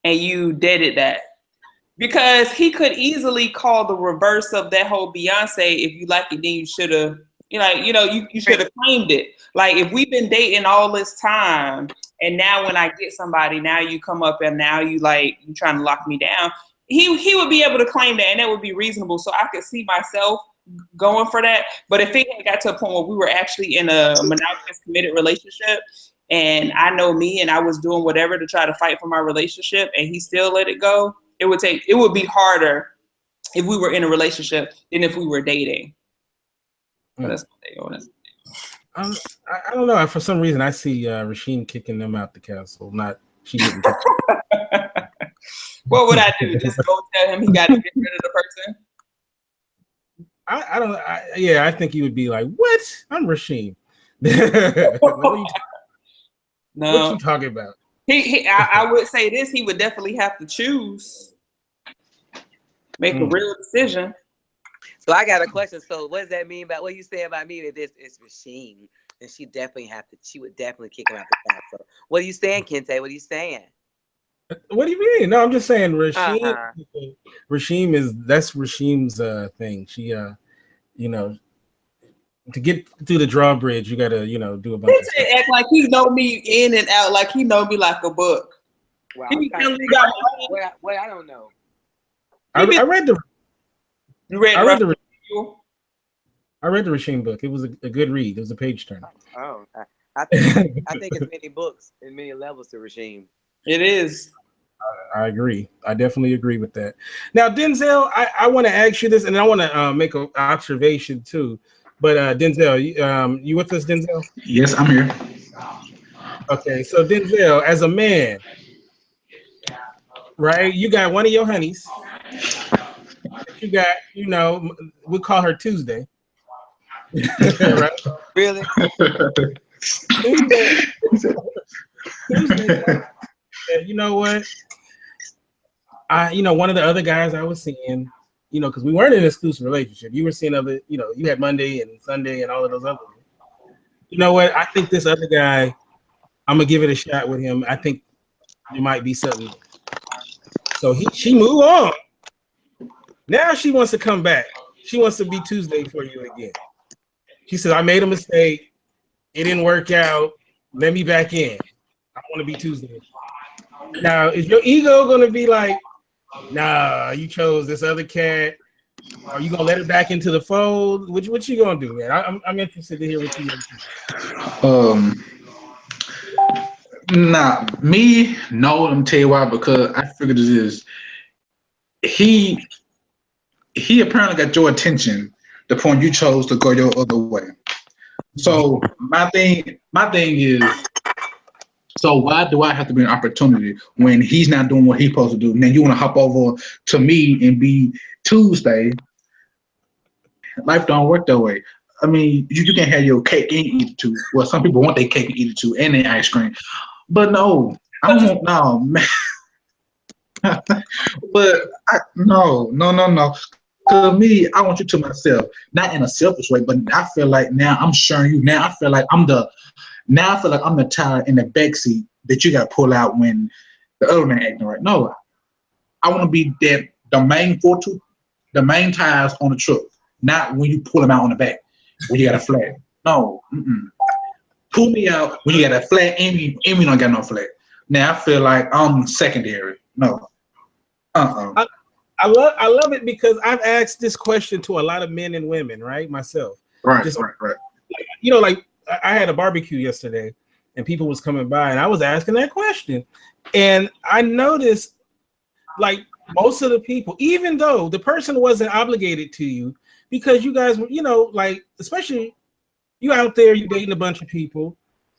and you dated that, because he could easily call the reverse of that whole Beyonce. If you like it, then you should have. You should have claimed it. Like if we've been dating all this time, and now when I get somebody, now you come up and now you trying to lock me down. He would be able to claim that, and that would be reasonable. So I could see myself going for that. But if it had got to a point where we were actually in a monogamous committed relationship, and I know me, and I was doing whatever to try to fight for my relationship, and he still let it go, it would be harder if we were in a relationship than if we were dating. That's what they I don't know. For some reason, I see Rasheen kicking them out the castle. She didn't kick them. What would I do? Just go tell him he got to get rid of the person? I don't. I think he would be like, "What? I'm Rasheen." No. What you talking about? I would say this. He would definitely have to choose, make a real decision. So I got a question. So what does that mean about what you say about me? That this is Rasheen, and she would definitely kick him out the castle. What are you saying, Kente? What are you saying? What do you mean? No, I'm just saying Rasheen. That's Rasheem's thing. She to get through the drawbridge, you gotta do a bunch of stuff. Act like he know me in and out, like he know me like a book. Wow. What I don't know. I read the. You read I read the Rasheen book. It was a good read. It was a page turner. Oh, I think it's many books and many levels to Rasheen. It is. I agree. I definitely agree with that. Now, Denzel, I want to ask you this, and I want to make an observation too. But Denzel, you with us, Denzel? Yes, I'm here. Okay, so Denzel, as a man, right? You got one of your honeys. You got, we call her Tuesday. Right? Really? Tuesday. You know what? One of the other guys I was seeing, because we weren't in an exclusive relationship. You were seeing other, you had Monday and Sunday and all of those other ones. You know what? I think this other guy, I'm gonna give it a shot with him. I think there might be something. So she moved on. Now she wants to come back. She wants to be Tuesday for you again. She said, I made a mistake. It didn't work out. Let me back in. I want to be Tuesday. Now, is your ego going to be like, nah, you chose this other cat? Are you going to let it back into the fold? What you going to do, man? I'm interested to hear what you want to do. Nah, me, no, let me tell you why, because I figured it is. He apparently got your attention the point you chose to go your other way. So my thing is, so why do I have to be an opportunity when he's not doing what he's supposed to do? And then you want to hop over to me and be Tuesday? Life don't work that way. I mean, you can have your cake and eat it too. Well, some people want their cake and eat it too, and their ice cream. But no, I don't know, man. But no. To me, I want you to myself, not in a selfish way, but I feel like now I'm showing you. Now I feel like I'm the tire in the backseat that you got to pull out when the other man acting right. No, I want to be the main tires on the truck, not when you pull them out on the back when you got a flat. No, pull me out when you got a flat and we don't got no flat. Now I feel like I'm secondary. No. I love it because I've asked this question to a lot of men and women, right? Myself. Right. You know, like I had a barbecue yesterday and people was coming by and I was asking that question. And I noticed like most of the people, even though the person wasn't obligated to you because you guys were, you know, like, especially you out there, you dating a bunch of people,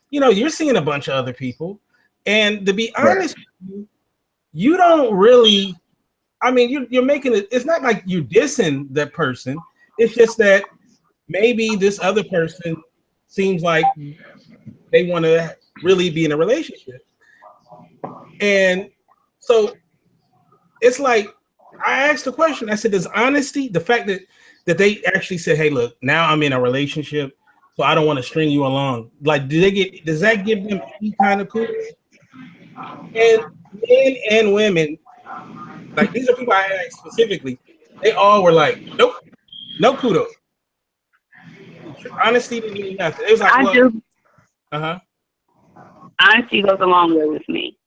you know, you're seeing a bunch of other people. And to be honest with you, you don't really, I mean, you're making it, it's not like you're dissing that person. It's just that maybe this other person seems like they want to really be in a relationship. And so it's like, I asked the question, I said, does honesty, the fact that they actually said, hey, look, now I'm in a relationship, so I don't want to string you along. Like, does that give them any kind of kudos? And men and women, like these are people I asked specifically, they all were like, nope, no kudos. Honesty didn't mean nothing. It was like, Honesty goes a long way with me.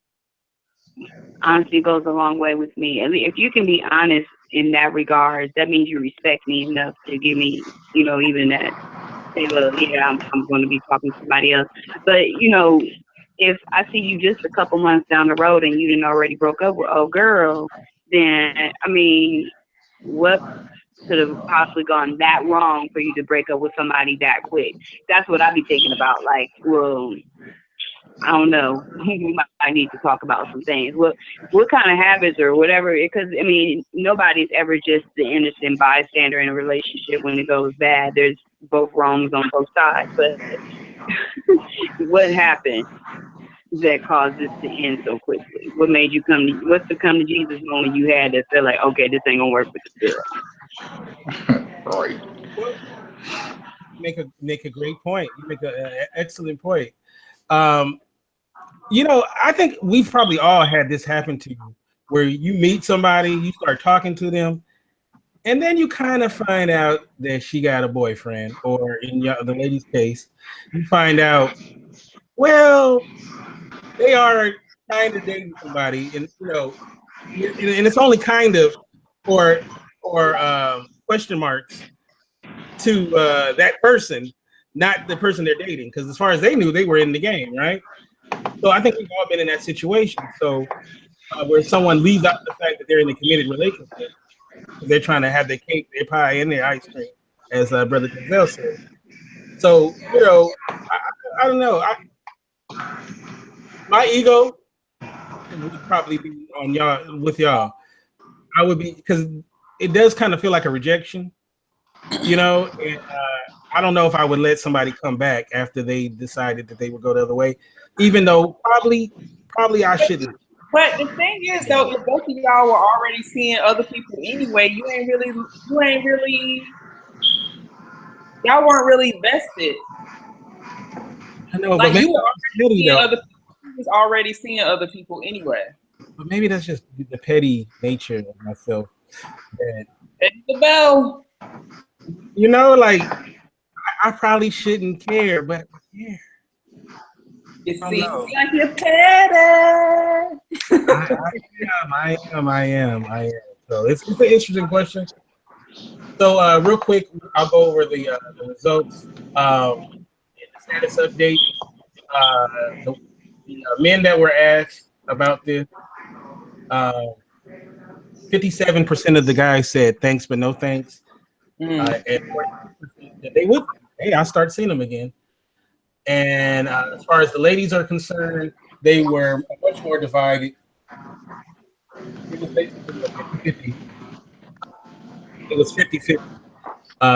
Honesty goes a long way with me. I mean, if you can be honest in that regard, that means you respect me enough to give me, you know, even that. Say, well, yeah, I'm going to be talking to somebody else. But, you know, if I see you just a couple months down the road and you didn't already broke up with old girl, then, I mean, what could have possibly gone that wrong for you to break up with somebody that quick? That's what I'd be thinking about. Like, well, I don't know. We might need to talk about some things. What kind of habits or whatever? Because, I mean, nobody's ever just the innocent bystander in a relationship when it goes bad. There's both wrongs on both sides. But what happened that caused this to end so quickly? What made you what's the come to Jesus moment you had that felt like, okay, this ain't gonna work with this girl? Right. Make a great point. You make an excellent point. You know, I think we've probably all had this happen to you, where you meet somebody, you start talking to them, and then you kind of find out that she got a boyfriend, or in the lady's case, you find out, well, they are kind of dating somebody, and you know, and it's only kind of, or question marks to that person, not the person they're dating, because as far as they knew, they were in the game, right? So I think we've all been in that situation. So where someone leaves out the fact that they're in a committed relationship, they're trying to have their cake, their pie, and their ice cream, as Brother Denzel said. So, you know, I don't know. My ego would probably be on y'all, with y'all. I would be, because it does kind of feel like a rejection, you know, and I don't know if I would let somebody come back after they decided that they would go the other way, even though probably I shouldn't. But the thing is, though, if both of y'all were already seeing other people anyway, y'all weren't really invested. I know, like, but you was already seeing other people anyway. But maybe that's just the petty nature of myself. It's the bell. You know, like, I probably shouldn't care, but yeah. It seems like you're petty. I am. So it's an interesting question. So real quick, I'll go over the results. In the status update, the men that were asked about this, 57% of the guys said thanks but no thanks, and 40% they would. Hey, I'll start seeing them again. And as far as the ladies are concerned, they were much more divided. It was basically 50-50. It was 50-50.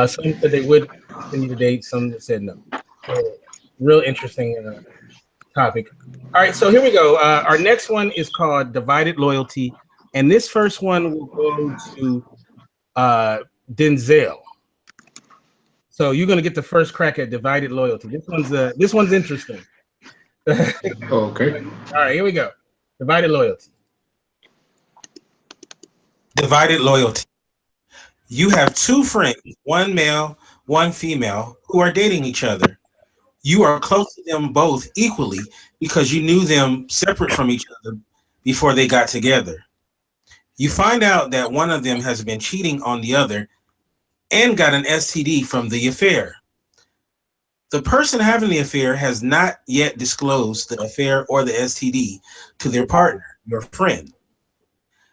Some said they would continue to date, some said no. So, real interesting topic. All right, so here we go. Our next one is called Divided Loyalty. And this first one will go to Denzel. So you're gonna get the first crack at divided loyalty. This one's interesting. Okay. All right, here we go. Divided loyalty. Divided loyalty. You have two friends, one male, one female, who are dating each other. You are close to them both equally because you knew them separate from each other before they got together. You find out that one of them has been cheating on the other and got an STD from the affair. The person having the affair has not yet disclosed the affair or the STD to their partner, your friend.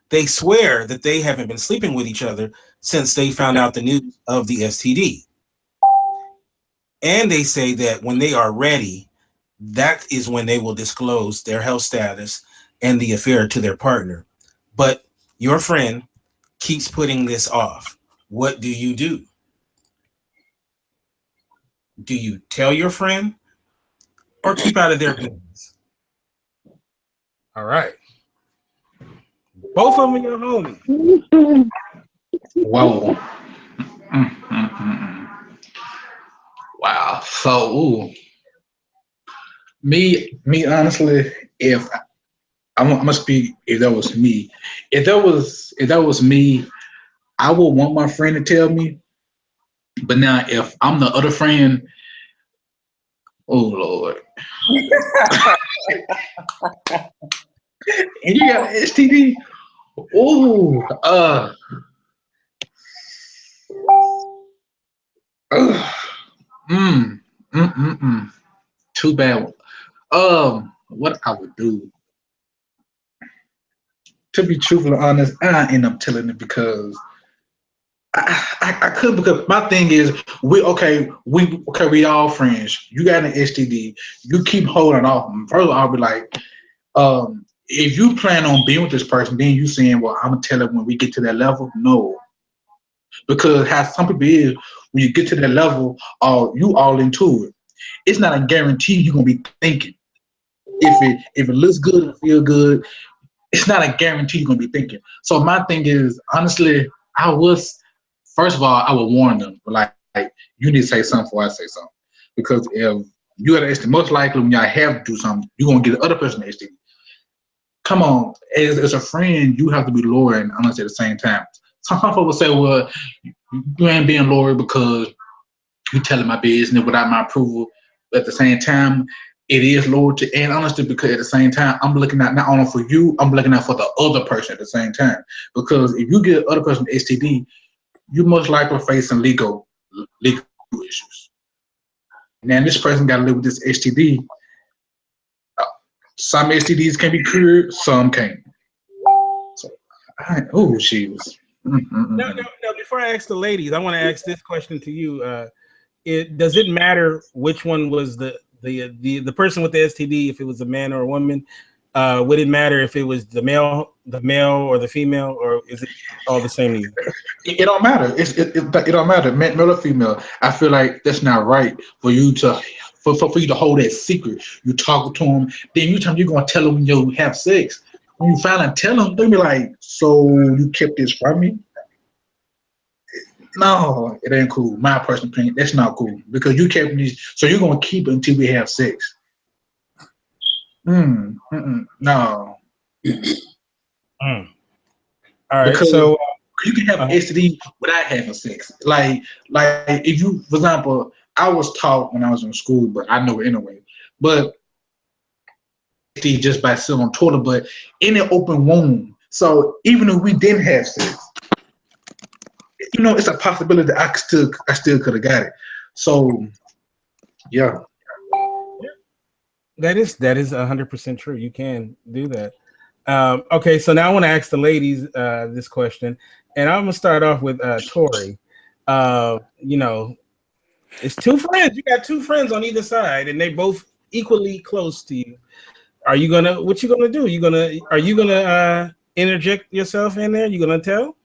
They swear that they haven't been sleeping with each other since they found out the news of the STD. And they say that when they are ready, that is when they will disclose their health status and the affair to their partner. But your friend keeps putting this off. What do you do? Do you tell your friend or keep out of their business? All right. Both of them are your homies. Whoa. Wow. So, me honestly, if I'm gonna speak, if that was me, if that was me, I would want my friend to tell me. But now, if I'm the other friend, oh Lord, and you got an STD, too bad. What I would do, to be truthfully honest, I end up telling it because I could, because my thing is we all friends. You got an STD, you keep holding off. First, I'll be like, if you plan on being with this person, then you saying, well, I'm gonna tell it when we get to that level. No, because how some people is, when you get to that level, you all into it. It's not a guarantee you're gonna be thinking. If it looks good and feel good, it's not a guarantee you're gonna be thinking. So my thing is, honestly, first of all, I would warn them, like you need to say something before I say something, because if you got an STD, most likely when y'all have to do something, you're gonna get the other person an STD. Come on, as a friend, you have to be loyal and honest at the same time. Some people will say, well, you ain't being loyal because you telling my business without my approval. But at the same time, it is loyalty and honesty, because at the same time, I'm looking out not only for you, I'm looking out for the other person at the same time. Because if you get the other person STD, you most likely facing legal issues. Now, this person got to live with this STD. Some STDs can be cured, some can't. So, she was. No. Before I ask the ladies, I want to ask this question to you. Does it matter which one was the person with the STD, if it was a man or a woman? Would it matter if it was the male or the female, or is it all the same to you? It don't matter. It don't matter, male or female. I feel like that's not right for you to hold that secret. You talk to them, then you're gonna tell them when you have sex. When you finally tell them, they'll be like, "So you kept this from me?" No, it ain't cool. My personal opinion, that's not cool, because you kept these, so you're gonna keep it until we have sex. No. All right, because so you can have STD without having sex. Like if you, for example, I was taught when I was in school, but I know it anyway. But STD just by sitting on toilet, but in an open womb. So even if we didn't have sex, it's a possibility that I still could have got it. So, yeah. That is 100% true. You can do that. Okay, so now I want to ask the ladies this question, and I'm gonna start off with Tory. It's two friends. You got two friends on either side, and they both equally close to you. What you gonna do? Are you gonna interject yourself in there? You gonna tell?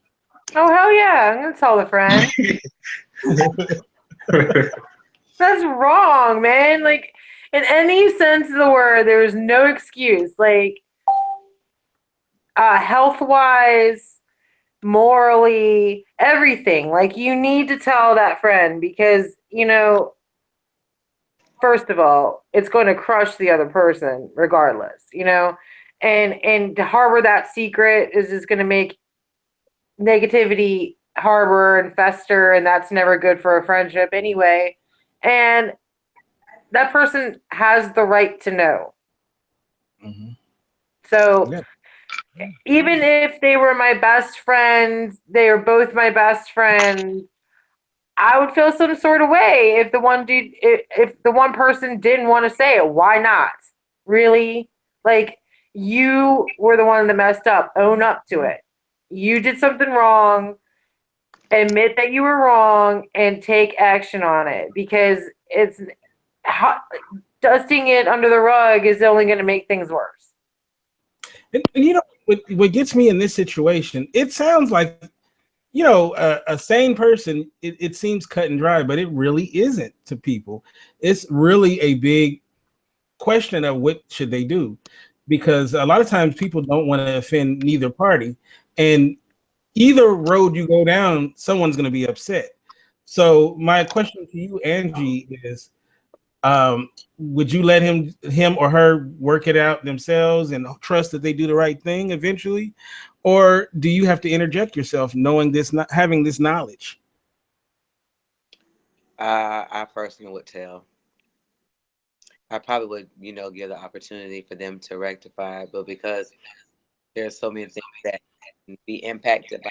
Oh, hell yeah. I'm going to tell the friend. That's wrong, man. Like, in any sense of the word, there's no excuse. Like, health-wise, morally, everything. Like, you need to tell that friend because, first of all, it's going to crush the other person regardless, and to harbor that secret is just going to make negativity harbor and fester, and that's never good for a friendship anyway. And that person has the right to know. Mm-hmm. So even if they were my best friends, they are both my best friends. I would feel some sort of way if if the one person didn't want to say it. Why not? Really? Like, you were the one that messed up. Own up to it. You did something wrong. Admit that you were wrong and take action on it, because dusting it under the rug is only going to make things worse. And you know what gets me in this situation? It sounds like, a sane person. It seems cut and dry, but it really isn't to people. It's really a big question of what should they do, because a lot of times people don't want to offend neither party, and either road you go down, someone's going to be upset. So my question to you, Angie, is would you let him or her work it out themselves and trust that they do the right thing eventually? Or do you have to interject yourself knowing this, not having this knowledge? I personally would tell. I probably would, give the opportunity for them to rectify, but because there's so many things that can be impacted by,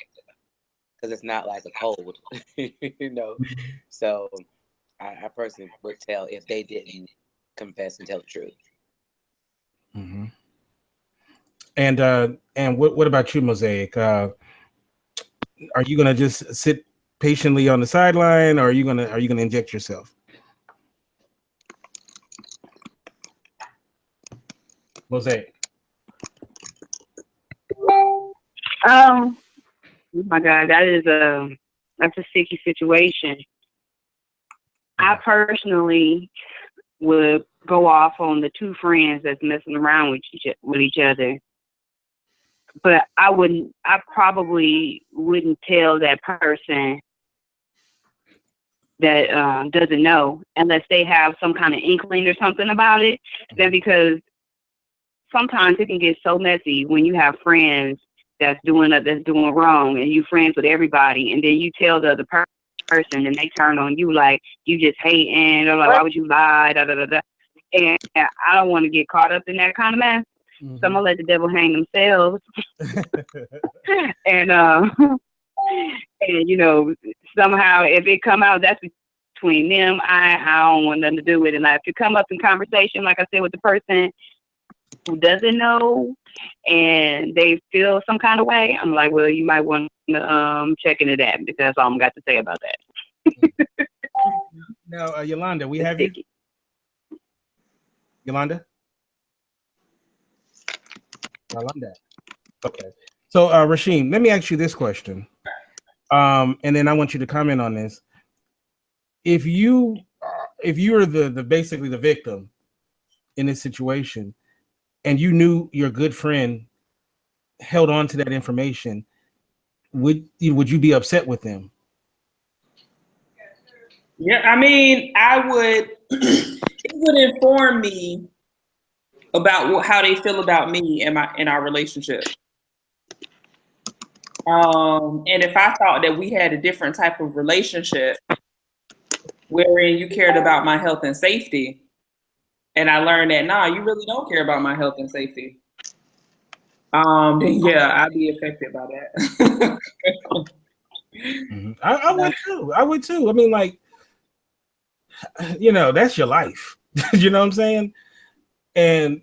because it's not like a cold, So I personally would tell if they didn't confess and tell the truth. Mm-hmm. And what about you, Mosaic? Are you gonna just sit patiently on the sideline, or are you gonna inject yourself? Mosaic. Oh my God, that's a sticky situation. I personally would go off on the two friends that's messing around with each other, but I probably wouldn't tell that person that doesn't know, unless they have some kind of inkling or something about it. Then, because sometimes it can get so messy when you have friends that's doing wrong, and you friends with everybody, and then you tell the other person, and they turn on you like you just hating, or like, why would you lie, da da da da. And I don't want to get caught up in that kind of mess. Mm-hmm. So I'm gonna let the devil hang themselves. and somehow if it come out, that's between them. I don't want nothing to do with it. Like, if you come up in conversation, like I said, with the person who doesn't know and they feel some kind of way, I'm like, well, you might want to check into that, because that's all I'm got to say about that. Now, Yolanda, we have you. Yolanda? Okay. So, Rasheem, let me ask you this question. And then I want you to comment on this. If you are the basically the victim in this situation, and you knew your good friend held on to that information, would you be upset with them? Yeah, I mean, I would. It would inform me about how they feel about me in our relationship. And if I thought that we had a different type of relationship, wherein you cared about my health and safety, and I learned that, nah, you really don't care about my health and safety, then yeah, I'd be affected by that. Mm-hmm. I would too. I mean, like, that's your life. You know what I'm saying? And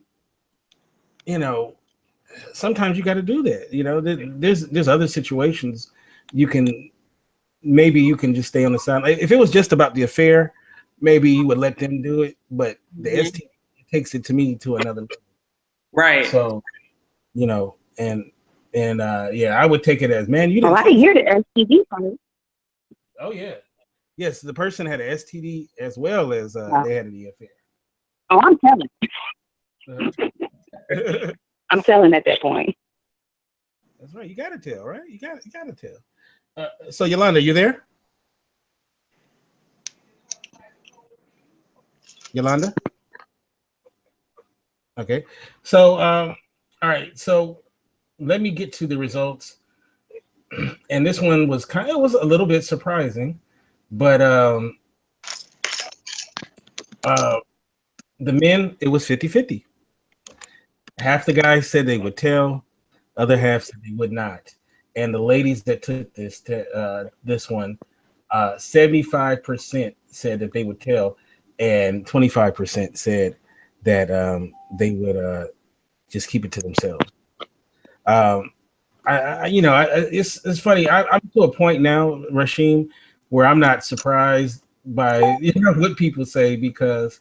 sometimes you got to do that. There's other situations you can just stay on the side. If it was just about the affair, maybe you would let them do it, but the STD takes it to me to another level. Right. So, and I would take it as, man, you didn't. I didn't hear the STD part. Oh yeah. Yes, the person had an STD as well as they had the affair. Oh, I'm telling. I'm telling at that point. That's right. You gotta tell, right? You gotta tell. So Yolanda, you there? Yolanda? Okay. So all right. So let me get to the results. And this one was a little bit surprising, but the men, it was 50-50. Half the guys said they would tell, Other half said they would not. And the ladies that took this one, 75% said that they would tell, and 25% said that they would just keep it to themselves. It's funny. I'm to a point now, Rashim, where I'm not surprised by what people say because,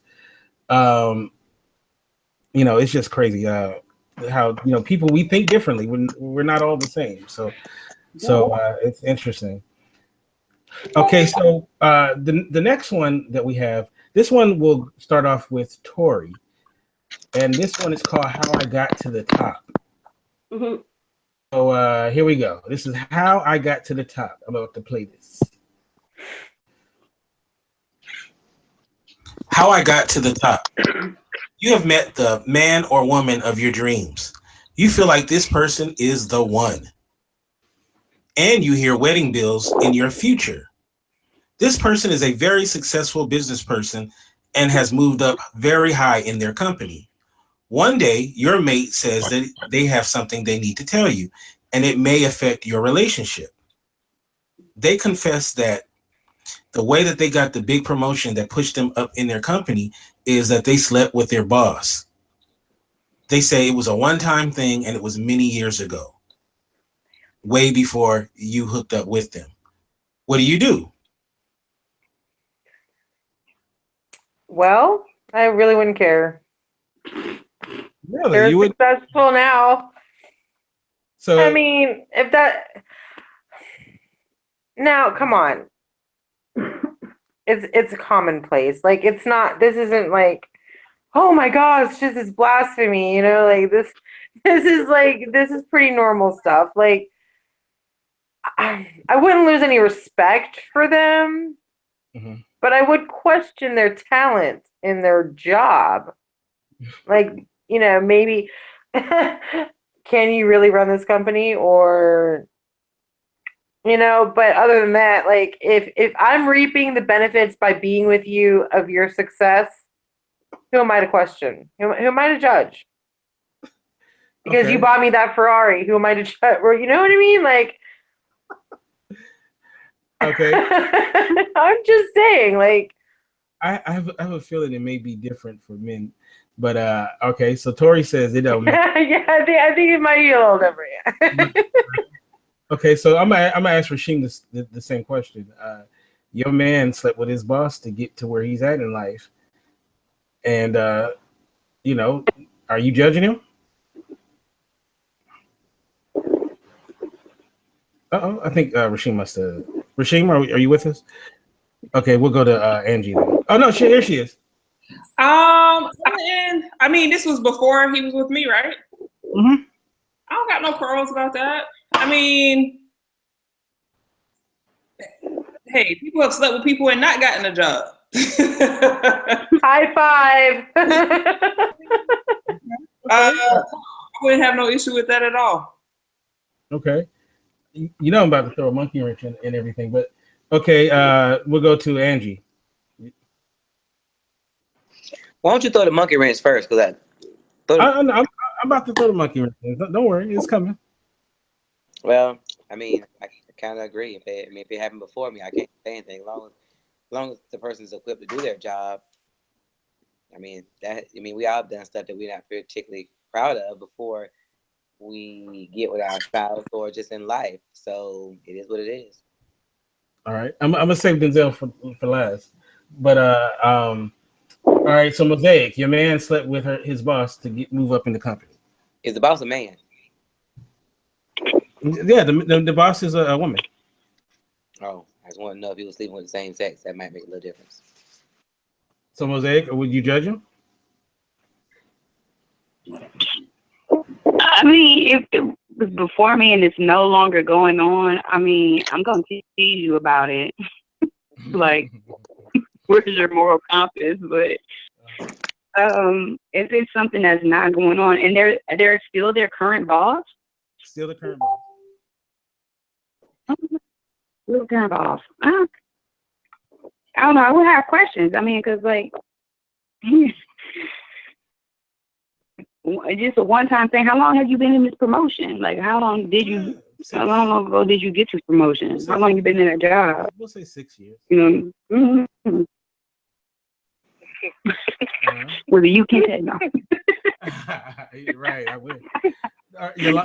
it's just crazy how people, we think differently. We're not all the same. So it's interesting. Okay, so the next one that we have, this one will start off with Tory, and this one is called "How I Got to the Top." Mm-hmm. So here we go. This is how I got to the top. I'm about to play this. How I got to the top. You have met the man or woman of your dreams. You feel like this person is the one. And you hear wedding bills in your future. This person is a very successful business person and has moved up very high in their company. One day, your mate says that they have something they need to tell you, and it may affect your relationship. They confess that the way that they got the big promotion that pushed them up in their company is that they slept with their boss. They say it was a one-time thing and it was many years ago, way before you hooked up with them. What do? Well, I really wouldn't care. Really? They're You would? successful now. So I mean, if that now, come on. It's a commonplace. Like it's not. This isn't like, oh my gosh, this is blasphemy. Like this. This is pretty normal stuff. Like I wouldn't lose any respect for them, but I would question their talent in their job. Like, maybe can you really run this company or, but other than that, like if I'm reaping the benefits by being with you of your success, who am I to question? Who am I to judge? Because you bought me that Ferrari, who am I to judge? Or, you know what I mean? Like, okay. I'm just saying, like, I have a feeling it may be different for men, but okay. So Tori says it don't matter. Yeah, I think it might be a little different. Okay, so I'm gonna ask Rashim the same question. Your man slept with his boss to get to where he's at in life, and are you judging him? I think Rashim must have. Rashim, are you with us? Okay, we'll go to Angie then. Oh no, here she is. I mean, this was before he was with me, right? Mm-hmm. I don't got no quarrels about that. I mean, hey, people have slept with people and not gotten a job. High five. I wouldn't have no issue with that at all. Okay. I'm about to throw a monkey wrench and everything, but okay, we'll go to Angie. Why don't you throw the monkey wrench first? Because I'm about to throw the monkey wrench. Don't worry, it's coming. Well, I mean, I kind of agree. If it happened before me, I can't say anything. As long as the person's equipped to do their job. We all have done stuff that we're not particularly proud of before we get with our spouse or just in life. So it is what it is. All right, I'm gonna save Denzel for last. But all right. So Mosaic, your man slept with his boss to move up in the company. Is the boss a man? Yeah, the boss is a woman. Oh, I just want to know if he was sleeping with the same sex. That might make a little difference. So Mosaic, would you judge him? I mean, if it was before me and it's no longer going on, I mean, I'm going to tease you about it. Like, where's your moral compass? But if it's something that's not going on and they're still their current boss? Still the current boss. Still the current boss. I don't know. I would have questions. I mean, because, like, just a one-time thing. How long have you been in this promotion? Like, how long ago did you get this promotion? How long you been in that job? We'll say 6 years. You know, whether you can say no. Right, I will.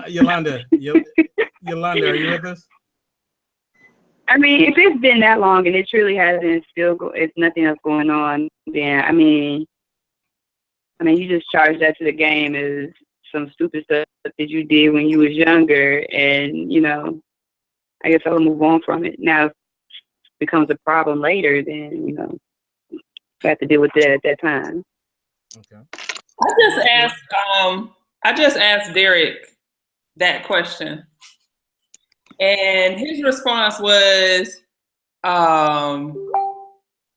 Yolanda, are you with us? I mean, if it's been that long and it truly hasn't, it's nothing else going on, then I mean, you just charge that to the game as some stupid stuff that you did when you was younger, and I guess I'll move on from it. Now, if it becomes a problem later, then you have to deal with that at that time. Okay. I just asked Derek that question, and his response was,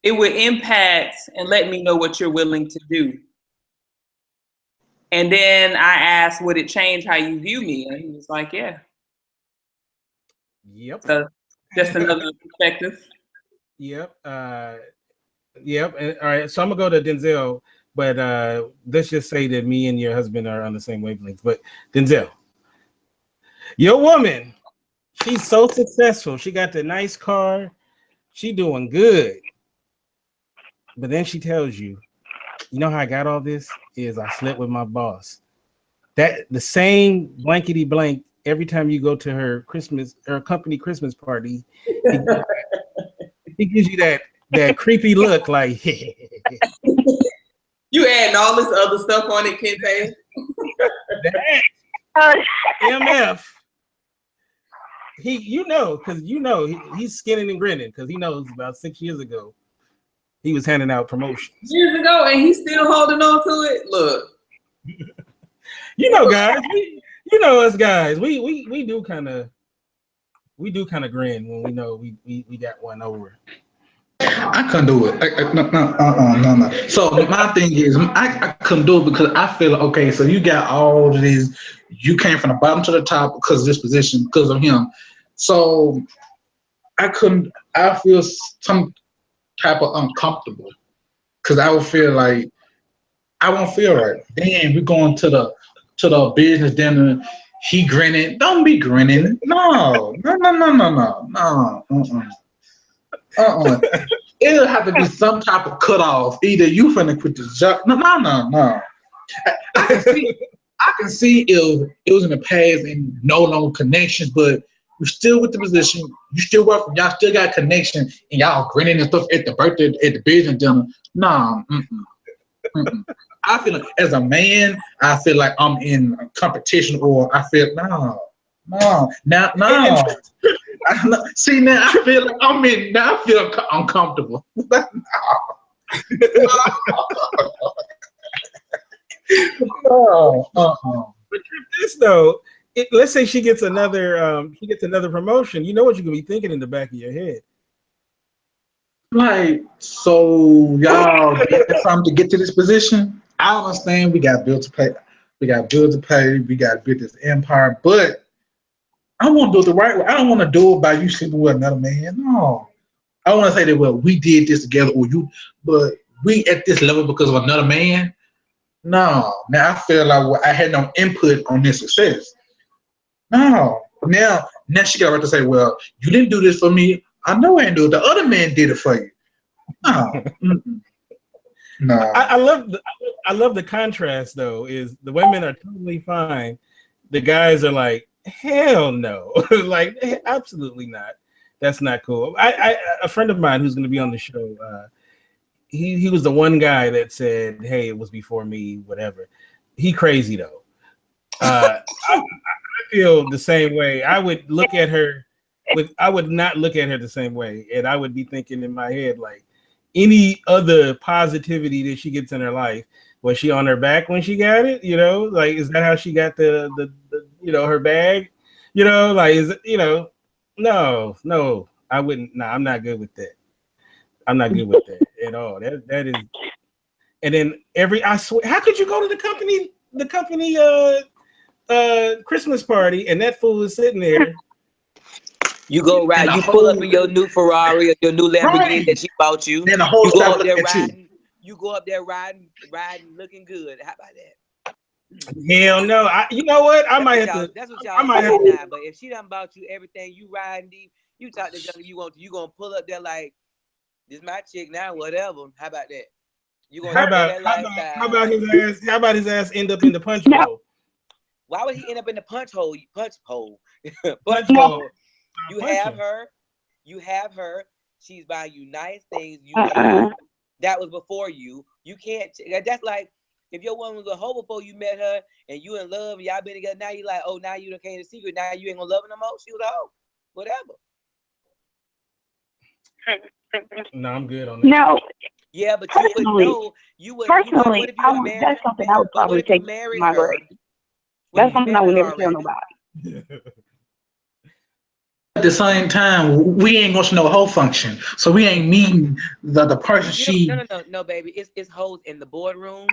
it would impact and let me know what you're willing to do. And then I asked, would it change how you view me? And he was like, yeah. Yep. So just another perspective. Yep. Yep. And, all right. So I'm gonna go to Denzel, but let's just say that me and your husband are on the same wavelength. But Denzel, your woman, she's so successful. She got the nice car. She doing good. But then she tells you, you know how I got all this? Is I slept with my boss. That the same blankety blank every time you go to her company Christmas party, he gives you that creepy look like you adding all this other stuff on it, Kente. MF. He's skinning and grinning because he knows about 6 years ago he was handing out promotions. Years ago, and he's still holding on to it. Look, guys, us guys. We do kind of grin when we know we got one over. I couldn't do it. No. So my thing is, I couldn't do it because I feel okay. So you got all of these. You came from the bottom to the top because of this position, because of him. So I couldn't. I feel some type of uncomfortable because I would feel like I won't feel right. Then we're going to the business dinner. He grinning. Don't be grinning. No. It'll have to be some type of cutoff. Either you finna quit the job. No. I can see if it was in the past and no longer connections, but you're still with the position. You still work. Y'all still got connection, and y'all grinning and stuff at the birthday, at the business dinner. No. I feel like as a man, I feel like I'm in a competition, or I feel no. See, now I feel like I'm in. Now I feel uncomfortable. But this though, let's say she gets another promotion. You know what you're gonna be thinking in the back of your head. Like, so y'all did something to get to this position. I understand we got bills to pay. We got bills to pay. We got to build this empire, but I want to do it the right way. I don't want to do it by you sleeping with another man. No, I want to say that we did this together, but we at this level because of another man. No, now I feel like I had no input on this success. No, now she got right to say, well, you didn't do this for me. I know I didn't do it. The other man did it for you. No. No. I love the contrast though. Is the women are totally fine. The guys are like, hell no. Like, absolutely not. That's not cool. A friend of mine who's going to be on the show, he was the one guy that said, hey, it was before me, whatever. He crazy though. I feel the same way. I would look at her I would not look at her the same way, and I would be thinking in my head like, any other positivity that she gets in her life, was she on her back when she got it? Like, is that how she got the her bag? Like, is it, no, I wouldn't. No, I'm not good with that. I'm not good with that at all. That is, and then I swear, how could you go to the company Christmas party and that fool is sitting there? You go ride. You pull up in your new Ferrari or your new Lamborghini that she bought you. Then the whole you go time up there at riding. You go up there riding, looking good. How about that? Hell no. You know what? I might have to. That's what y'all saying now. But if she done bought you everything, you riding deep, you talk to jungle, you gonna pull up there like, this my chick now, whatever. How about that? You gonna how about his ass end up in the punch bowl? Why would he end up in the punch hole? Punch hole. You have her. She's buying you nice things. That was before you. You can't. That's like if your woman was a hoe before you met her, and you in love, and y'all been together. Now you like, oh, now you done came to secret. Now you ain't gonna love her no more. She was a hoe. Whatever. No, I'm good on that. No. Yeah, but you would know. Personally, what if you married? that's something I would probably take my grave. That's something I would never tell nobody. At the same time, we ain't gonna know whole function, so we ain't meeting the person. No, baby. It's hoes in the boardroom.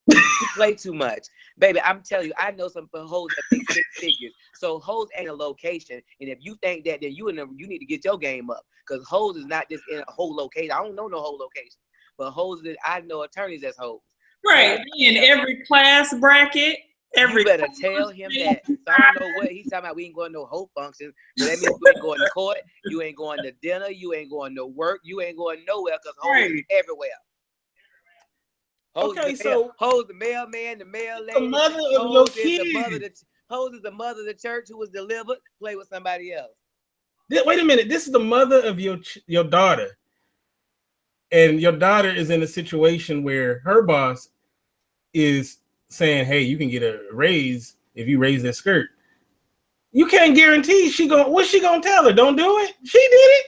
You play too much, baby. I'm telling you, I know some hoes that think 6 figures. So hoes ain't a location, and if you think that, then you need to get your game up, because hoes is not just in a whole location. I don't know no whole location, but hoes that I know attorneys that's hoes. Right, in every class bracket. You better tell him that. So I don't know what he's talking about. We ain't going to no whole functions. But that means you ain't going to court. You ain't going to dinner. You ain't going to work. You ain't going nowhere, because hoes is everywhere. Hoes the mailman, the mail lady. The mother of your kids. Hoes is the mother of the church who was delivered. Play with somebody else. Wait a minute. This is the mother of your daughter. And your daughter is in a situation where her boss is saying, hey, you can get a raise if you raise that skirt. You can't guarantee what's she gonna tell her? Don't do it. She did it.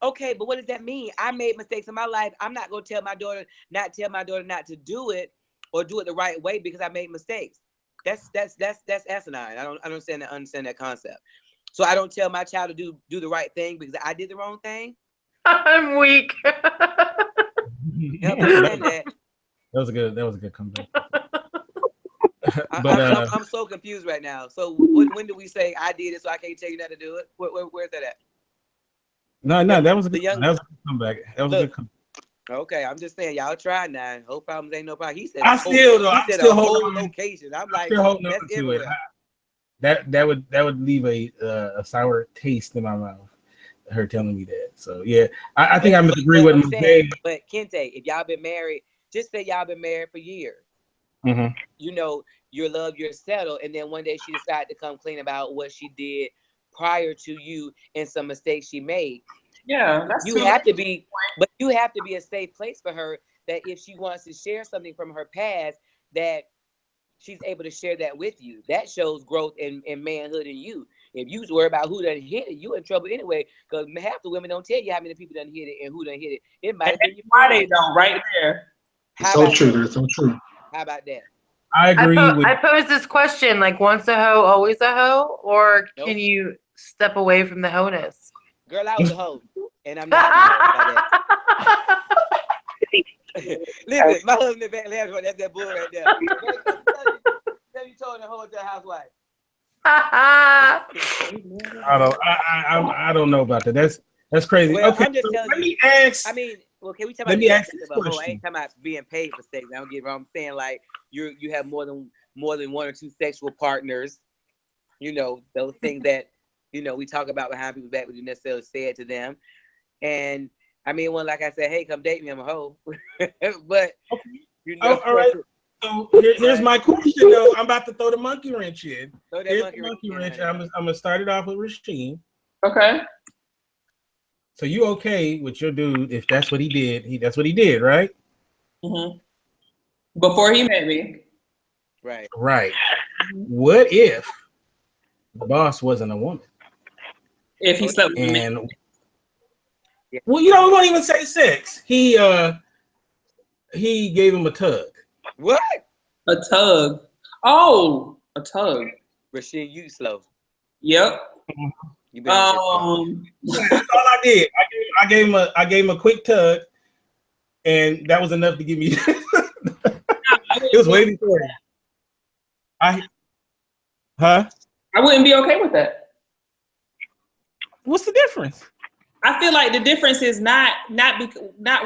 Okay, but what does that mean? I made mistakes in my life. I'm not gonna tell my daughter not to do it, or do it the right way because I made mistakes. That's asinine. I don't understand that concept. So I don't tell my child to do the right thing because I did the wrong thing. I'm weak. That was a good comeback. I'm so confused right now. So when do we say I did it, so I can't tell you not to do it? Where's that at? No, that was a good comeback. That was a good comeback. Okay, I'm just saying, y'all try now. Whole problems ain't no problem. He said I still a whole location. I'm like, that's everywhere. That would leave a sour taste in my mouth. Her telling me that. So yeah, I think I must agree with him. But Kente, if y'all been married, just say y'all been married for years. Mm-hmm. You know, your love, you're settled, and then one day she decided to come clean about what she did prior to you and some mistakes she made. Yeah, you have to be a safe place for her, that if she wants to share something from her past, that she's able to share that with you. That shows growth and manhood in you. If you worry about who done hit it, you in trouble anyway, because half the women don't tell you how many people done hit it and who done hit it. It might have been your why they don't, right there. So true. That's so true. How about that? I agree. I pose this question, like, once a hoe, always a hoe, or can you step away from the hoe-ness? Girl, I was a hoe, and I'm not a hoe. Listen, my husband back laughing. That's that bull right there. Tell you told the hoe to the housewife. I don't know about that. That's crazy. Well, okay, I'm just telling let you. me ask. I mean, well, can we talk let about me ask this I ain't question. talking about being paid for sex. I don't get wrong. I'm saying like you have more than one or two sexual partners. You know, those things that we talk about behind people's back, but you necessarily say it to them. And I mean, when like I said, hey, come date me, I'm a hoe. But all right. So here's my question, though. I'm about to throw the monkey wrench in. Here's the monkey wrench. I'm gonna start it off with Rasheen. Okay. So you okay with your dude if that's what he did? That's what he did, right? Mm-hmm. Before he met me. Right. Right. What if the boss wasn't a woman? If he slept with me. Well, we won't even say sex. He gave him a tug. What? A tug. Oh, a tug. Rasheen, you slow. Yep. That's all I did. I gave him a quick tug, and that was enough to give me. It was way before. I wouldn't be okay with that. What's the difference? I feel like the difference is not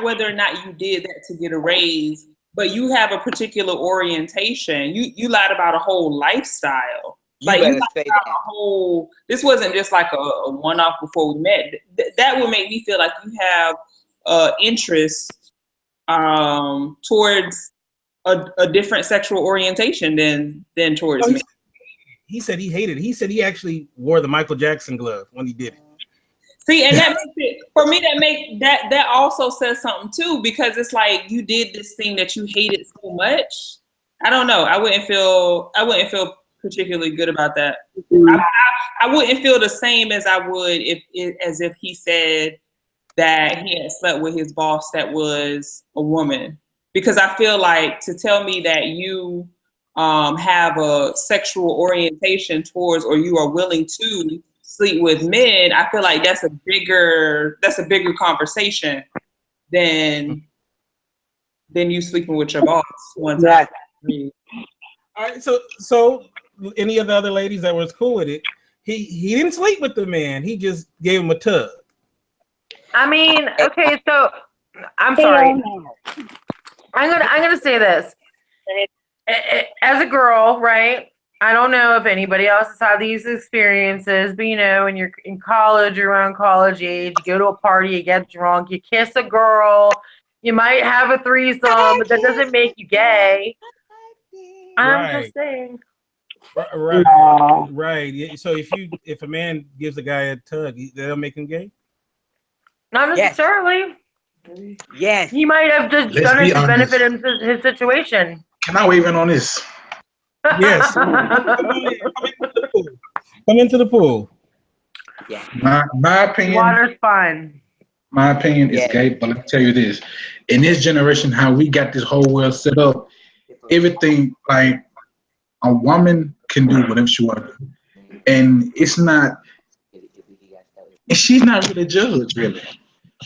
whether or not you did that to get a raise, but you have a particular orientation. You lied about a whole lifestyle. You Like better you lied say about that. a whole. This wasn't just like a one-off before we met. That would make me feel like you have interest towards a different sexual orientation than towards me. He said he hated it. He said he actually wore the Michael Jackson glove when he did it. See, and that makes it for me. That also says something too, because it's like you did this thing that you hated so much. I don't know. I wouldn't feel particularly good about that. I wouldn't feel the same as I would if he said that he had slept with his boss that was a woman, because I feel like to tell me that you have a sexual orientation towards, or you are willing to sleep with men, I feel like that's a bigger conversation than you sleeping with your boss one time. All right, so any of the other ladies that was cool with it, he didn't sleep with the man. He just gave him a tug. I mean, okay, so I'm sorry. I'm gonna say this. As a girl, right? I don't know if anybody else has had these experiences, but when you're in college, you're around college age, you go to a party, you get drunk, you kiss a girl, you might have a threesome, but that doesn't make you gay. I'm just saying. Right. Yeah. So if a man gives a guy a tug, that'll make him gay? Not necessarily. Yes. He might have just done it to benefit his situation. Can I weigh in on this? Yes. Come into the pool. Yeah. My opinion. Water's fine. My opinion is gay, but let me tell you this: in this generation, how we got this whole world set up, everything like a woman can do whatever she wants to do, and it's not. And she's not really a judge, really.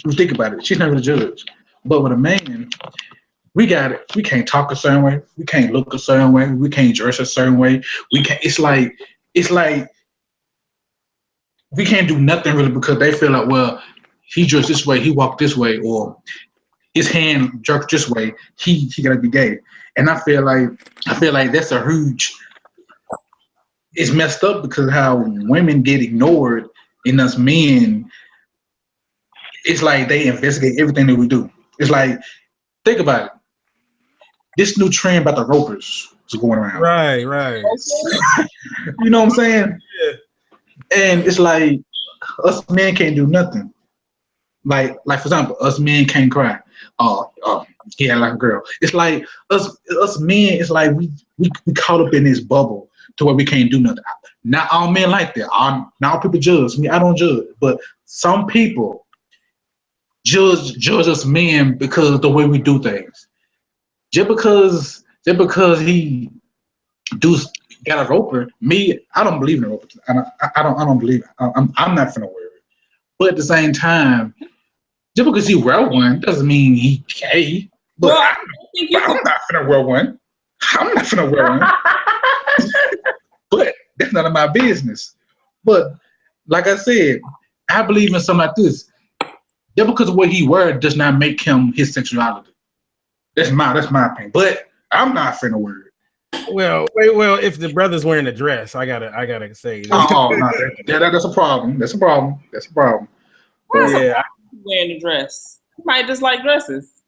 You think about it, she's not really a judge. But with a man, we got it. We can't talk a certain way. We can't look a certain way. We can't dress a certain way. We can't. It's like we can't do nothing really because they feel like, well, he dressed this way, he walked this way, or his hand jerked this way. He gotta be gay. And I feel like that's a huge. It's messed up because how women get ignored in us men. It's like they investigate everything that we do. It's like, think about it. This new trend about the ropers is going around. Right. You know what I'm saying? Yeah. And it's like us men can't do nothing. Like for example, us men can't cry. He had like a girl. It's like us men. It's like we caught up in this bubble to where we can't do nothing. Not all men like that. Not all people judge me. I don't judge, but some people judge us men because of the way we do things. Just because he got a roper, me, I don't believe in a roper. I don't believe it. I'm not finna wear it. But at the same time, just because he wear one doesn't mean he gay. But I'm not finna wear one. I'm not finna wear one. But that's none of my business. But like I said, I believe in something like this. Just because of what he wears does not make him his sexuality. That's my opinion. But I'm not finna wear it. Well, if the brother's wearing a dress, I gotta say. Oh no, that's a problem. That's a problem. Yeah, wearing a dress. You might just like dresses.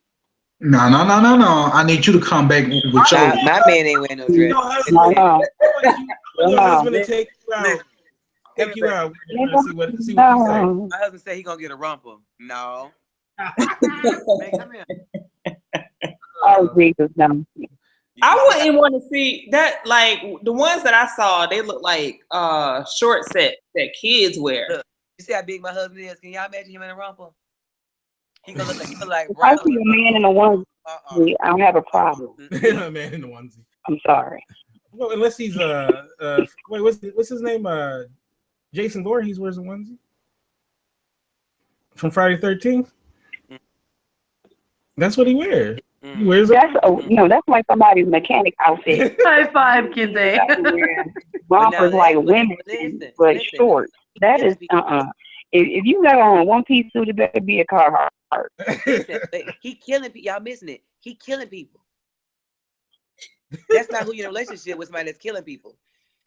No. I need you to come back with your. My man ain't wearing no dress. Your husband to take you out. Take you out. We're gonna see what he say. My husband said he gonna get a rumple. No. Man, come here. Oh, Jesus, no. I wouldn't want to see that. Like the ones that I saw, they look like short set that kids wear. Look, you see how big my husband is? Can y'all imagine him in a rumple? He gonna look like If I see a man in a onesie, I don't have a problem. A man in a onesie. I'm sorry. Well, unless he's what's his name? Jason Voorhees wears a onesie from Friday 13th. That's what he wears. He wears that's like somebody's mechanic outfit. High five, Kinte. Rompers like women, but short. That is If you got on a one-piece suit, it better be a Carhartt. He killing people. Y'all missing it. He killing people. That's not who you're in a relationship with, somebody that's killing people.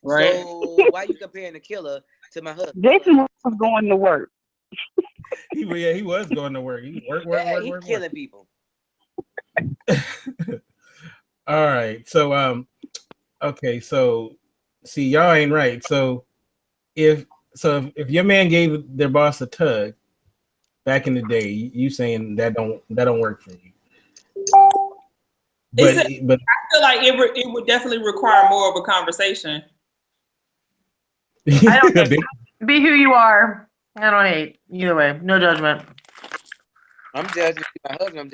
Right. So why are you comparing the killer to my husband? Jason was going to work. He was going to work. He work, He's killing people. All right. So okay, so see, y'all ain't right. So if your man gave their boss a tug back in the day, you saying that don't work for you. But I feel like it would definitely require more of a conversation. I don't hate. Be who you are. I don't hate. Either way, no judgment. I'm judging my husband. I'm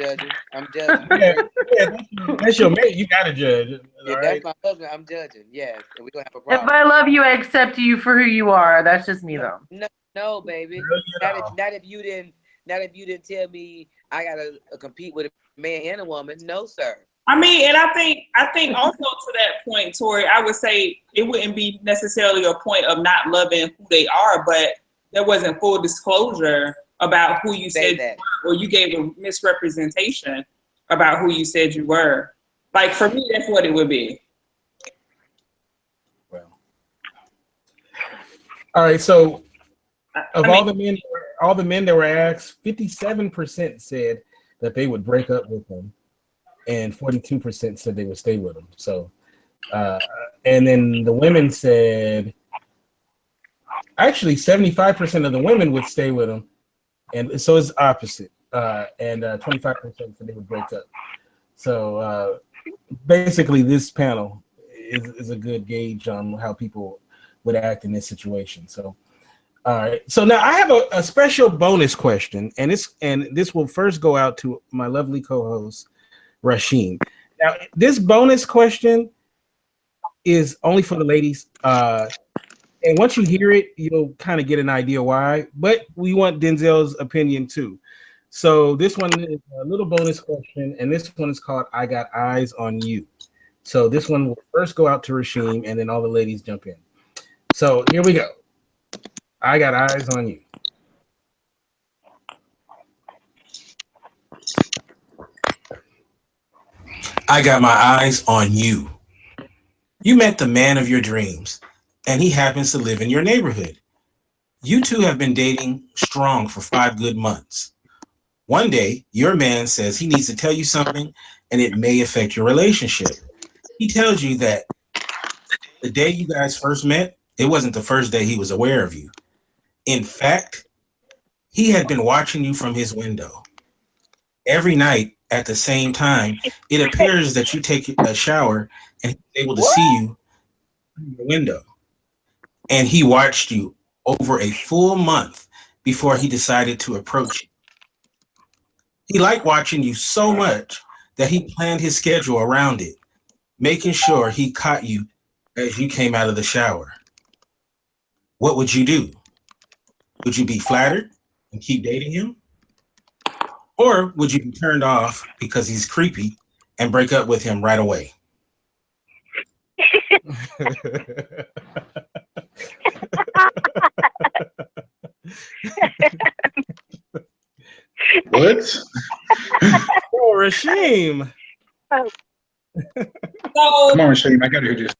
judging. That's your mate. You gotta judge. If that's my husband, I'm judging. Yes, and we're gonna have a problem. If I love you, I accept you for who you are. That's just me, though. No, baby. Not if you didn't tell me I gotta compete with a man and a woman. No, sir. I mean, and I think also to that point, Tory, I would say it wouldn't be necessarily a point of not loving who they are, but there wasn't full disclosure about who you said you were, or you gave a misrepresentation about who you said you were. Like, for me, that's what it would be. Well, all right. So, all the men that were asked, 57% said that they would break up with him, and 42% said they would stay with him. So, and then the women said, actually, 75% of the women would stay with him, and so it's opposite. And 25% said they would break up. So basically, this panel is a good gauge on how people would act in this situation. So, all right. So now I have a special bonus question, and this will first go out to my lovely co-host Rasheen. Now, this bonus question is only for the ladies. And once you hear it, you'll kind of get an idea why. But we want Denzel's opinion too. So this one is a little bonus question, and this one is called "I Got Eyes on You." So this one will first go out to Rasheen, and then all the ladies jump in. So here we go. I got eyes on you. I got my eyes on you. You met the man of your dreams, and he happens to live in your neighborhood. You two have been dating strong for 5 good months. One day, your man says he needs to tell you something, and it may affect your relationship. He tells you that the day you guys first met, it wasn't the first day he was aware of you. In fact, he had been watching you from his window. Every night at the same time, it appears that you take a shower and he's able to see you through the window. And he watched you over a full month before he decided to approach you. He liked watching you so much that he planned his schedule around it, making sure he caught you as you came out of the shower. What would you do? Would you be flattered and keep dating him? Or would you be turned off because he's creepy and break up with him right away? What? Oh, Rasheem. So, Come on, Rasheem. I gotta hear this.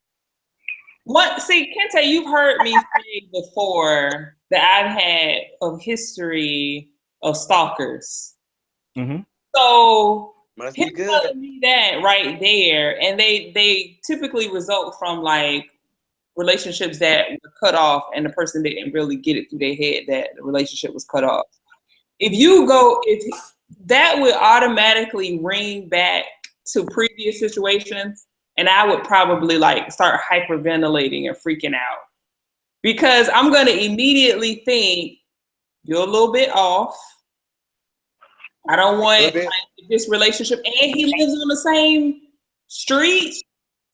See, Kente, you've heard me say before that I've had a history of stalkers. Mm-hmm. So Must him be good. telling me that right there, and they typically result from like relationships that were cut off, and the person didn't really get it through their head that the relationship was cut off. If that would automatically ring back to previous situations, and I would probably like start hyperventilating and freaking out because I'm going to immediately think you're a little bit off. I don't want like, this relationship, and he lives on the same street.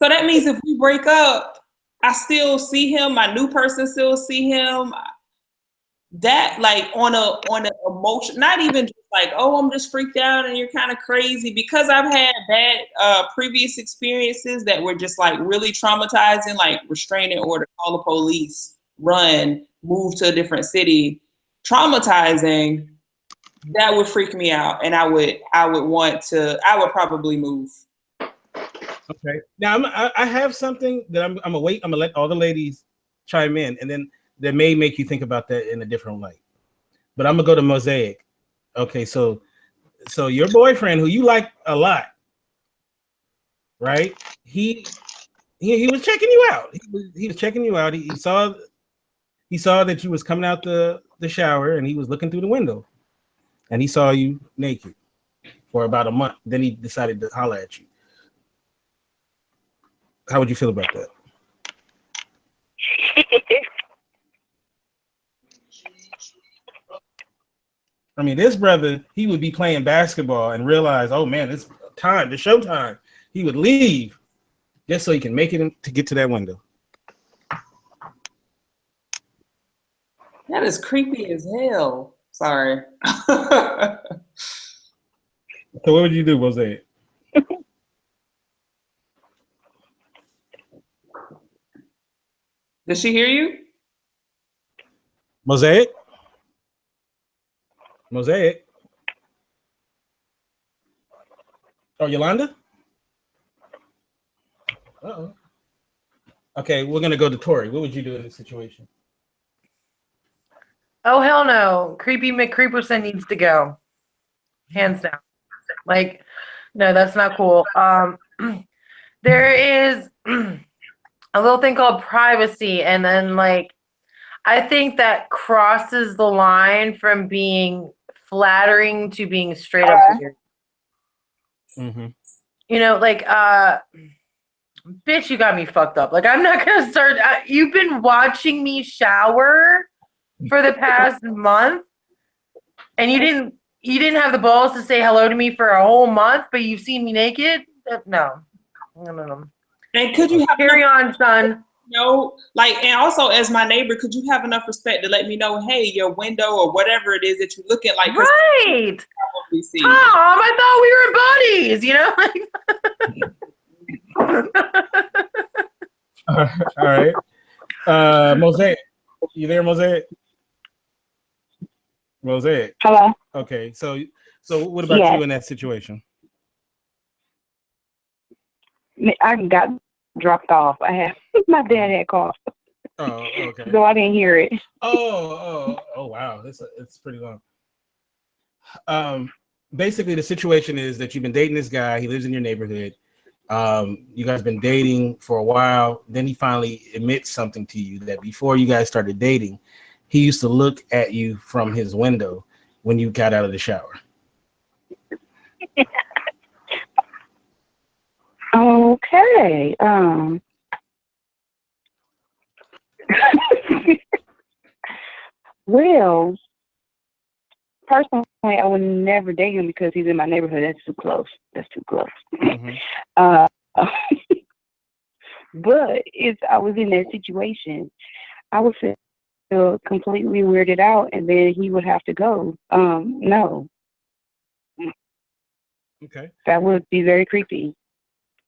So that means if we break up, I still see him. My new person still see him. That like on an emotion, not even just like, oh, I'm just freaked out and you're kind of crazy, because I've had bad previous experiences that were just like really traumatizing, like restraining order, call the police, run, move to a different city, traumatizing. That would freak me out, and I would probably move. Okay. Now I have something that I'm gonna wait. I'm gonna let all the ladies chime in, and then that may make you think about that in a different light. But I'm gonna go to Mosaic. Okay, so your boyfriend, who you like a lot, right? He was checking you out. He was checking you out. He saw that you was coming out the shower, and he was looking through the window, and he saw you naked for about a month. Then he decided to holler at you. How would you feel about that? I mean, this brother, he would be playing basketball and realize, oh man, it's time, the showtime. He would leave just so he can make it to get to that window. That is creepy as hell. Sorry. So what would you do, Mosaic? Did she hear you? Mosaic? Oh, Yolanda? Uh-oh. Okay, we're going to go to Tory. What would you do in this situation? Oh, hell no. Creepy McCreeperson needs to go. Hands down. Like, no, that's not cool. There is a little thing called privacy, and then, like, I think that crosses the line from being flattering to being straight up weird. Mm-hmm. You know, like, bitch, you got me fucked up. Like, I'm not gonna start. You've been watching me shower for the past month, and you didn't have the balls to say hello to me for a whole month, but you've seen me naked. No. And could you have carry on, son? No, like, and also as my neighbor, could you have enough respect to let me know, hey, your window or whatever it is that you're looking like? Right. Tom, I thought we were buddies, you know? All right. Mosaic, you there, Mosaic? Mosaic. Hello. Okay, so what about you in that situation? I got dropped off. My dad had called. Oh, okay. So I didn't hear it. Oh, wow. It's pretty long. Basically, the situation is that you've been dating this guy. He lives in your neighborhood. You guys been dating for a while. Then he finally admits something to you that before you guys started dating, he used to look at you from his window when you got out of the shower. Okay. Well, personally, I would never date him because he's in my neighborhood. That's too close. Mm-hmm. But if I was in that situation, I would feel completely weirded out, and then he would have to go. No. Okay. That would be very creepy.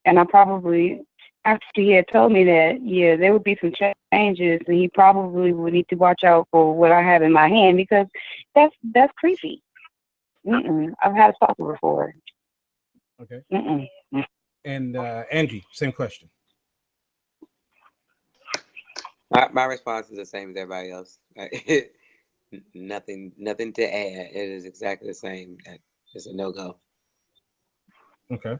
And I probably, after he had told me that, yeah, there would be some changes, and he probably would need to watch out for what I have in my hand because that's creepy. I've had a stalker before. Okay. And Angie, same question. My response is the same as everybody else. Nothing to add. It is exactly the same. It's a no-go. Okay.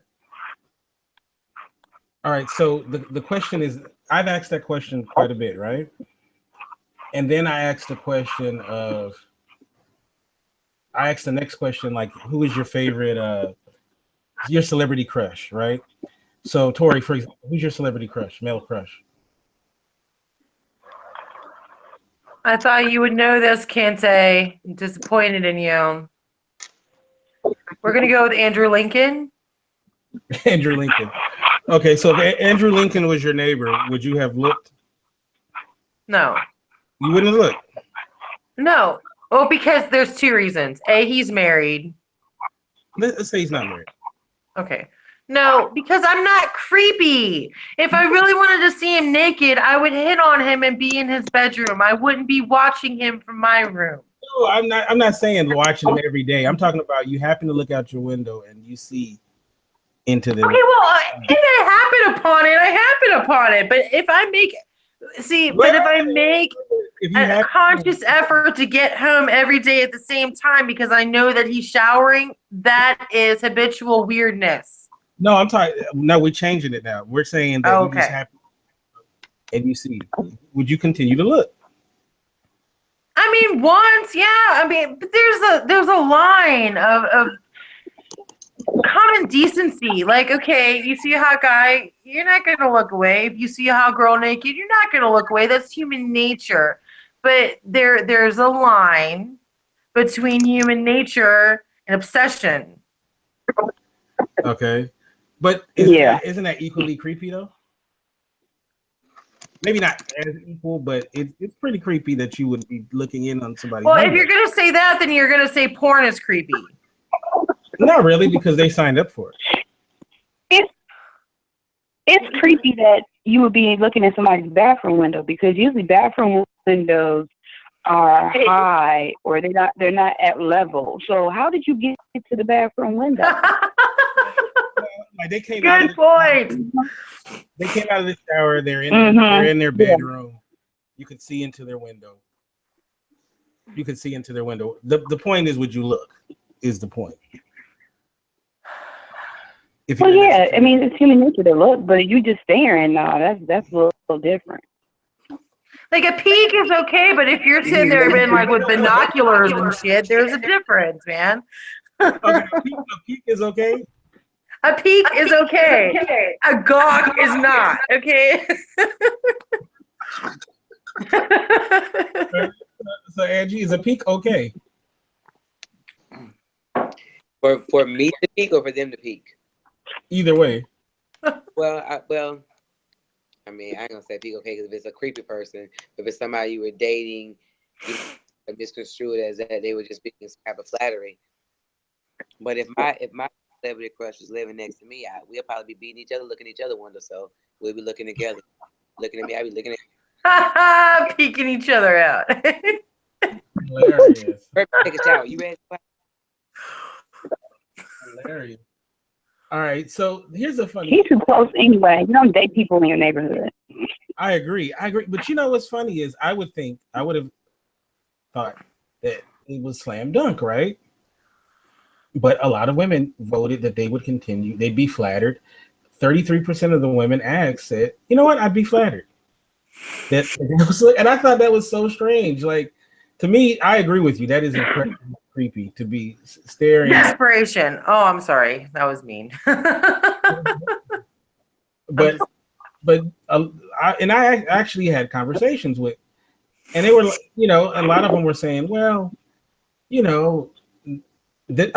All right. So the question is, I've asked that question quite a bit, right? And then I asked the next question, like, who is your favorite, your celebrity crush, right? So Tory, for example, who's your celebrity crush, male crush? I thought you would know this, Kente. I'm disappointed in you. We're going to go with Andrew Lincoln. Andrew Lincoln. Okay, so if Andrew Lincoln was your neighbor, would you have looked? No. You wouldn't have looked? No. Well, because there's two reasons. A, he's married. Let's say he's not married. Okay. No, because I'm not creepy. If I really wanted to see him naked, I would hit on him and be in his bedroom. I wouldn't be watching him from my room. No, I'm not saying watching him every day. I'm talking about you happen to look out your window and you see into the. Okay, well, and I happen upon it. But if I make, but if I make a conscious effort to get home every day at the same time because I know that he's showering, that is habitual weirdness. No, I'm talking. No, we're changing it now. We're saying that you just happen and you see. Would you continue to look? I mean, once, yeah. I mean, but there's a line of common decency. Like, okay, you see a hot guy, you're not gonna look away. If you see a hot girl naked, you're not gonna look away. That's human nature. But there's a line between human nature and obsession. Okay, but isn't that equally creepy though? Maybe not as equal, but it's pretty creepy that you would be looking in on somebody. Well, if you're gonna say that, then you're gonna say porn is creepy. Not really, because they signed up for it. It's creepy that you would be looking at somebody's bathroom window, because usually bathroom windows are high or they're not at level. So how did you get to the bathroom window? Like they came Good point. They came out of the shower. They're in their bedroom. You could see into their window. The point is, would you look? Is the point? Well, yeah. I mean, it's human nature to look, but you just staring. No, that's a little different. Like a peek is okay, but if you're sitting there being like with binoculars and shit, there's a difference, man. Okay, a peek is okay. A peek is okay. A gawk is not. Okay. So Angie, is a peek okay? For me to peek or for them to peek? Either way. Well, I mean, I ain't gonna say peek okay, because if it's a creepy person, if it's somebody you were dating, you misconstrue it as that they were just being some type of flattery. But if my celebrity crush is living next to me, we'll probably be beating each other, looking at each other window. So we'll be looking together. Looking at me, I'll be looking at peeking each other out. Hilarious. Take a shower. You ready? Hilarious. All right, so here's a funny. He's too close anyway. You don't date people in your neighborhood. I agree. But you know what's funny is I would have thought that it was slam dunk, right? But a lot of women voted that they would continue. They'd be flattered. 33% of the women asked said, "You know what? I'd be flattered." And I thought that was so strange. Like, to me, I agree with you. That is incredibly creepy to be staring. Desperation. Oh, I'm sorry. That was mean. I actually had conversations with, and they were, a lot of them were saying, well, a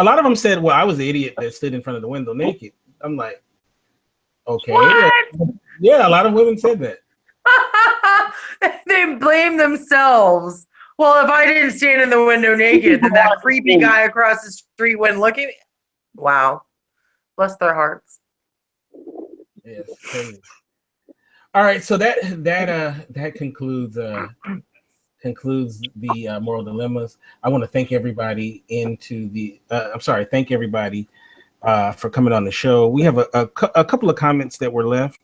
lot of them said, well, I was the idiot that stood in front of the window naked. I'm like, okay. What? Yeah, a lot of women said that. They blame themselves. Well, if I didn't stand in the window naked, then that creepy guy across the street wouldn't look at me. Wow. Bless their hearts. Yes. Crazy. All right, so that concludes the moral dilemmas. I want to thank everybody thank everybody for coming on the show. We have a couple of comments that were left.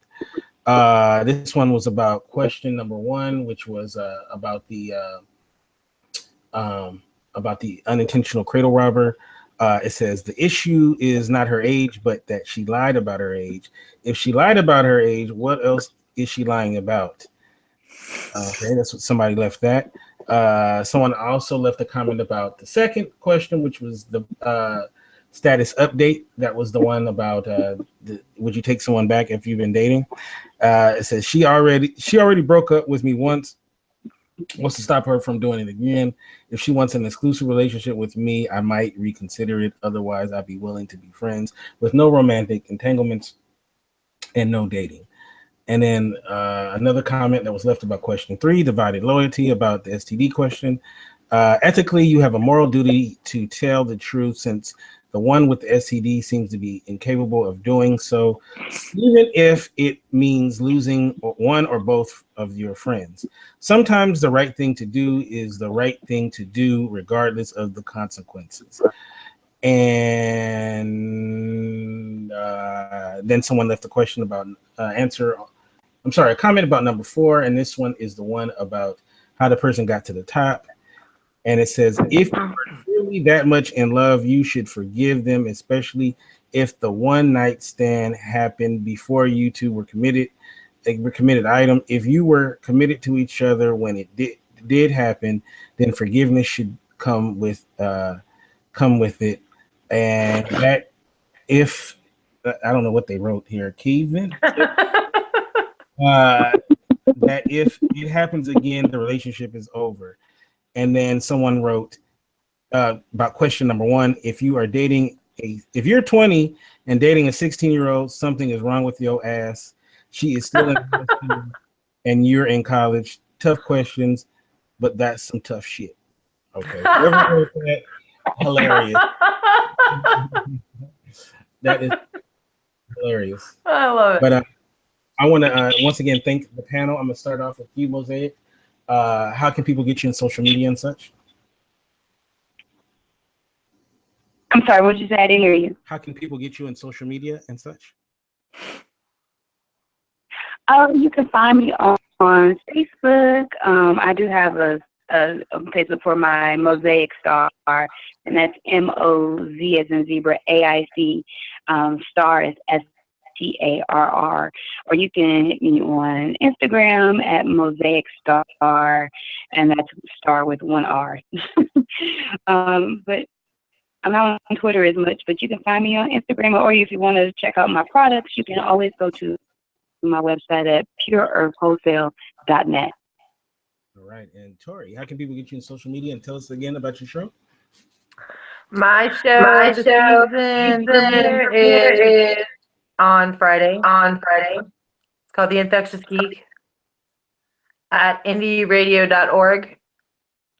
This one was about question number 1, which was about the unintentional cradle robber. It says the issue is not her age, but that she lied about her age. If she lied about her age, what else is she lying about? Okay, that's what somebody left that. Someone also left a comment about the second question, which was the status update. That was the one about would you take someone back if you've been dating? It says she already broke up with me once. Wants to stop her from doing it again. If she wants an exclusive relationship with me, I might reconsider it. Otherwise, I'd be willing to be friends with no romantic entanglements and no dating. And then another comment that was left about question 3, divided loyalty, about the STD question. Ethically, you have a moral duty to tell the truth, since the one with the STD seems to be incapable of doing so, even if it means losing one or both of your friends. Sometimes the right thing to do is the right thing to do, regardless of the consequences. And then someone left a question about a comment about number 4, and this one is the one about how the person got to the top. And it says, if you're really that much in love, you should forgive them, especially if the one night stand happened before you two were committed. Item. If you were committed to each other when it did happen, then forgiveness should come with it. And that if I don't know what they wrote here, Kevin. That if it happens again, the relationship is over. And then someone wrote about question number 1: if you're 20 and dating a 16-year-old, something is wrong with your ass. She is still in high school and you're in college. Tough questions, but that's some tough shit. Okay. Whoever wrote that, hilarious. That is hilarious. I love it. But I want to once again thank the panel. I'm going to start off with you, Mosaic. How can people get you in social media and such? I'm sorry, what did you say? I didn't hear you. How can people get you in social media and such? You can find me on Facebook. I do have a Facebook for my Mosaic Star, and that's MOZ as in zebra, AIC. Star is STARR. Or you can hit me on Instagram at Mosaic Star, and that's star with 1 R. But I'm not on Twitter as much, but you can find me on Instagram, or if you want to check out my products, you can always go to my website at pureearthwholesale.net. All right. And Tory, how can people get you in social media, and tell us again about your show? My show, the season premiere is on Friday. It's called The Infectious Geek at indieradio.org.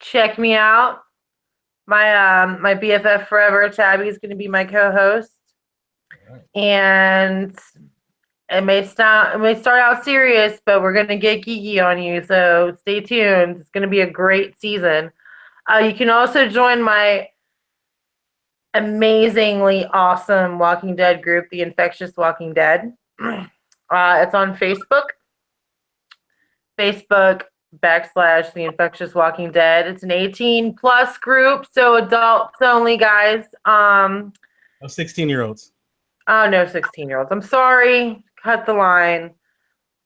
Check me out. My BFF forever, Tabby, is going to be my co-host. Right. And it may start out serious, but we're going to get geeky on you, so stay tuned. It's going to be a great season. You can also join my amazingly awesome Walking Dead group, The Infectious Walking Dead. It's on Facebook. /The Infectious Walking Dead. It's an 18+ group, so adults only, guys. No 16-year-olds. Oh, no 16-year-olds. I'm sorry. Cut the line.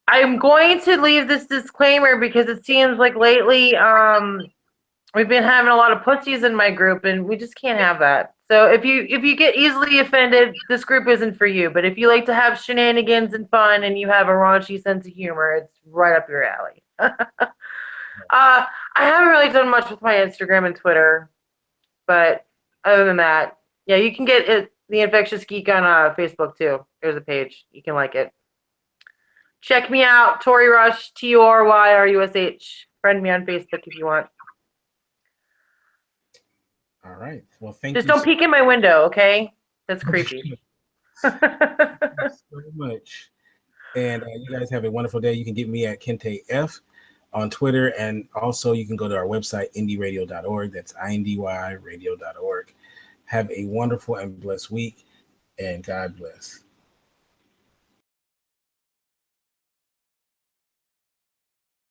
I'm going to leave this disclaimer because it seems like lately we've been having a lot of pussies in my group, and we just can't have that. So if you get easily offended, this group isn't for you. But if you like to have shenanigans and fun and you have a raunchy sense of humor, it's right up your alley. I haven't really done much with my Instagram and Twitter, but other than that, yeah, you can get it, The Infectious Geek on Facebook too. There's a page. You can like it. Check me out, Tory Rush, TORYRUSH. Friend me on Facebook if you want. All right. Well, thank you. Just don't peek in my window, okay? That's creepy. Thank you so much. And you guys have a wonderful day. You can get me at Kente F on Twitter, and also you can go to our website, indieradio.org. That's INDYradio.org. Have a wonderful and blessed week, and God bless.